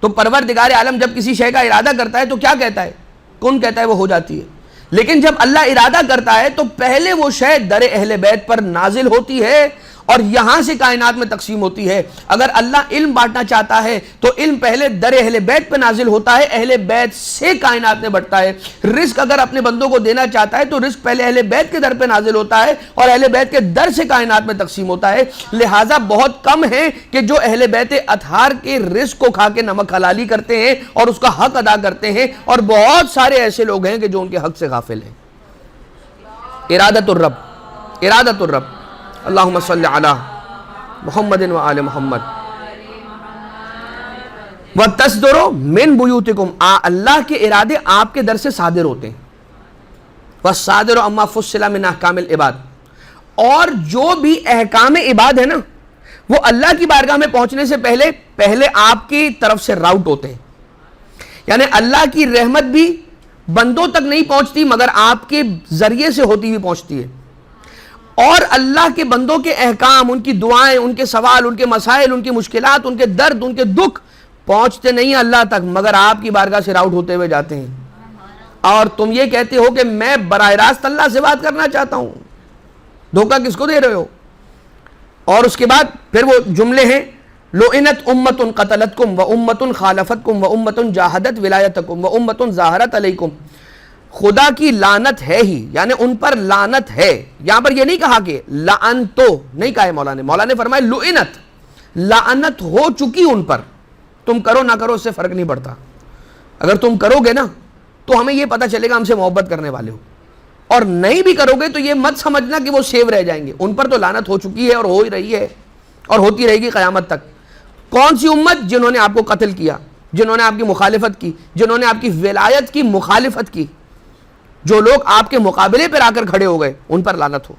تو پروردگار عالم جب کسی شے کا ارادہ کرتا ہے تو کیا کہتا ہے؟ کن کہتا ہے، وہ ہو جاتی ہے. لیکن جب اللہ ارادہ کرتا ہے تو پہلے وہ شے در اہل بیت پر نازل ہوتی ہے اور یہاں سے کائنات میں تقسیم ہوتی ہے. اگر اللہ علم بانٹنا چاہتا ہے تو علم پہلے در اہل بیت پہ نازل ہوتا ہے، اہل بیت سے کائنات میں بڑھتا ہے. رزق اگر اپنے بندوں کو دینا چاہتا ہے تو رزق پہلے اہل بیت کے در پہ نازل ہوتا ہے اور اہل بیت کے در سے کائنات میں تقسیم ہوتا ہے. لہٰذا بہت کم ہیں کہ جو اہل بیت اطہار کے رزق کو کھا کے نمک حلالی کرتے ہیں اور اس کا حق ادا کرتے ہیں، اور بہت سارے ایسے لوگ ہیں کہ جو ان کے حق سے غافل ہیں. ارادت الرب، ارادت الرب. اللہم صلی علی محمد و آل محمد. وَتَصْدُرُ مِن بُيُوتِكُمْ، اللہ کے ارادے آپ کے در سے صادر ہوتے ہیں. وَالصَّادِرُ أَمَّا فُصِّلَ مِنْ أَحْكَامِ الْعِبَادِ، اور جو بھی احکام عباد ہے نا وہ اللہ کی بارگاہ میں پہنچنے سے پہلے آپ کی طرف سے راؤٹ ہوتے ہیں. یعنی اللہ کی رحمت بھی بندوں تک نہیں پہنچتی مگر آپ کے ذریعے سے ہوتی ہوئی پہنچتی ہے، اور اللہ کے بندوں کے احکام، ان کی دعائیں، ان کے سوال، ان کے مسائل، ان کی مشکلات، ان کے درد، ان کے دکھ پہنچتے نہیں اللہ تک مگر آپ کی بارگاہ سے راؤٹ ہوتے ہوئے جاتے ہیں. اور تم یہ کہتے ہو کہ میں براہ راست اللہ سے بات کرنا چاہتا ہوں. دھوکہ کس کو دے رہے ہو؟ اور اس کے بعد پھر وہ جملے ہیں، لعنت امت قتلتکم و امت خالفتکم و امت جاہدت ولایتکم و امت ظاہرت علیکم. خدا کی لعنت ہے ہی، یعنی ان پر لعنت ہے. یہاں پر یہ نہیں کہا کہ لعن تو نہیں کہا ہے مولا نے فرمایا لعنت، لعنت ہو چکی ان پر. تم کرو نہ کرو اس سے فرق نہیں پڑتا. اگر تم کرو گے نا تو ہمیں یہ پتہ چلے گا ہم سے محبت کرنے والے ہو، اور نہیں بھی کرو گے تو یہ مت سمجھنا کہ وہ سیو رہ جائیں گے. ان پر تو لعنت ہو چکی ہے اور ہو ہی رہی ہے اور ہوتی رہے گی قیامت تک. کون سی امت؟ جنہوں نے آپ کو قتل کیا، جنہوں نے آپ کی مخالفت کی، جنہوں نے آپ کی ولایت کی مخالفت کی، جو لوگ آپ کے مقابلے پر آ کر کھڑے ہو گئے ان پر لعنت ہو.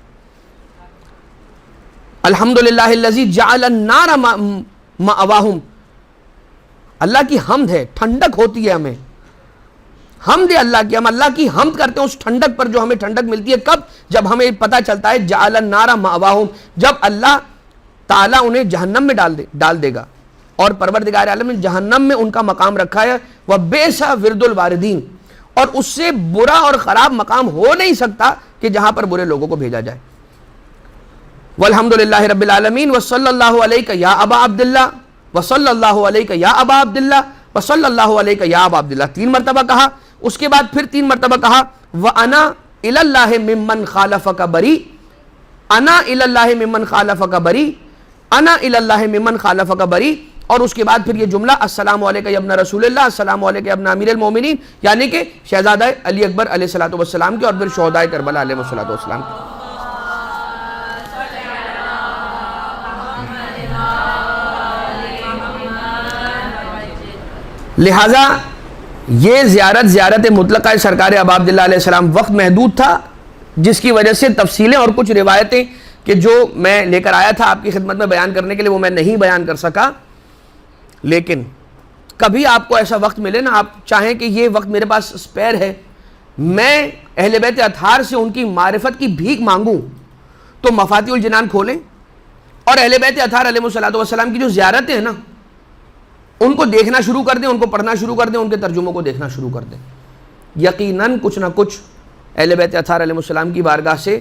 الحمدللہ الذی جعل النار مأواہم، اللہ کی حمد ہے، ٹھنڈک ہوتی ہے ہمیں. حمد اللہ کی، ہم اللہ کی حمد کرتے ہیں اس ٹھنڈک پر جو ہمیں ٹھنڈک ملتی ہے. کب؟ جب ہمیں پتہ چلتا ہے جعل النار مأواہم، جب اللہ تعالیٰ انہیں جہنم میں ڈال دے گا، اور پروردگار عالم نے جہنم میں ان کا مقام رکھا ہے. وَبِئْسَ وِرْدُ الْوَارِدِينَ، اور اس سے برا اور خراب مقام ہو نہیں سکتا کہ جہاں پر برے لوگوں کو بھیجا جائے. والحمدللہ رب العالمین وصلی اللہ علیہ یا ابا عبداللہ وصلی اللہ علیہ یا ابا عبداللہ وصلی اللہ علیہ یا ابا عبداللہ، 3 مرتبہ کہا. اس کے بعد پھر 3 مرتبہ کہا وَأَنَا إِلَى اللَّهِ مِمَّنْ خَالَفَكَ بَرِي، أَنَا إِلَى اللَّهِ مِمَّنْ خَالَفَكَ بَرِي، أَنَا إِلَى اللَّهِ مِمَّنْ خَالَفَكَ بَرِي. اور اس کے بعد پھر یہ جملہ السلام علیکہ یا ابن رسول اللہ، السلام علیکہ یا ابن امیر المومنین، یعنی کہ شہزادہ علی اکبر علیہ الصلوۃ والسلام کے، اور پھر شہداء کربلا علیہ الصلوۃ والسلام کے. لہٰذا یہ زیارت مطلقہ سرکار ابا عبداللہ علیہ السلام وقت محدود تھا، جس کی وجہ سے تفصیلیں اور کچھ روایتیں کہ جو میں لے کر آیا تھا آپ کی خدمت میں بیان کرنے کے لیے وہ میں نہیں بیان کر سکا. لیکن کبھی آپ کو ایسا وقت ملے نا، آپ چاہیں کہ یہ وقت میرے پاس اسپیئر ہے، میں اہل بیت اطہار سے ان کی معرفت کی بھیک مانگوں، تو مفاتیح الجنان کھولیں اور اہل بیت اطہار علیہ الصلوۃ والسلام کی جو زیارتیں ہیں نا ان کو دیکھنا شروع کر دیں، ان کو پڑھنا شروع کر دیں، ان کے ترجموں کو دیکھنا شروع کر دیں. یقیناً کچھ نہ کچھ اہل بیت اطہار علیہ السلام کی بارگاہ سے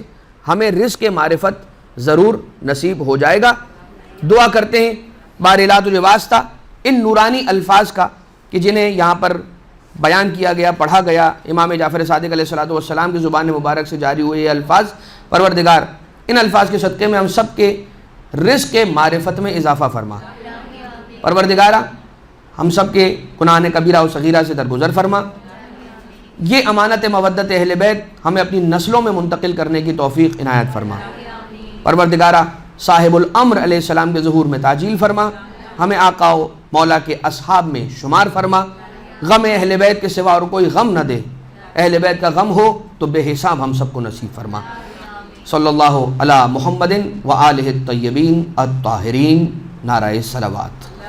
ہمیں رزق معرفت ضرور نصیب ہو جائے گا. دعا کرتے ہیں بارالات و واسطہ ان نورانی الفاظ کا کہ جنہیں یہاں پر بیان کیا گیا، پڑھا گیا، امام جعفر صادق علیہ الصلوۃ والسلام کی زبان مبارک سے جاری ہوئے یہ الفاظ. پروردگار ان الفاظ کے صدقے میں ہم سب کے رزق کے معرفت میں اضافہ فرما. پروردگارہ ہم سب کے گناہ کبیرہ و صغیرہ سے درگزر فرما. یہ امانت مودت اہل بیت ہمیں اپنی نسلوں میں منتقل کرنے کی توفیق عنایت فرما. پروردگارہ صاحب الامر علیہ السلام کے ظہور میں تعجیل فرما. ہمیں آقا و مولا کے اصحاب میں شمار فرما. غم اہل بیت کے سوا اور کوئی غم نہ دے، اہل بیت کا غم ہو تو بے حساب ہم سب کو نصیب فرما. صلی اللہ علی محمد و آلہ الطیبین الطاہرین. نعرہ صلوات.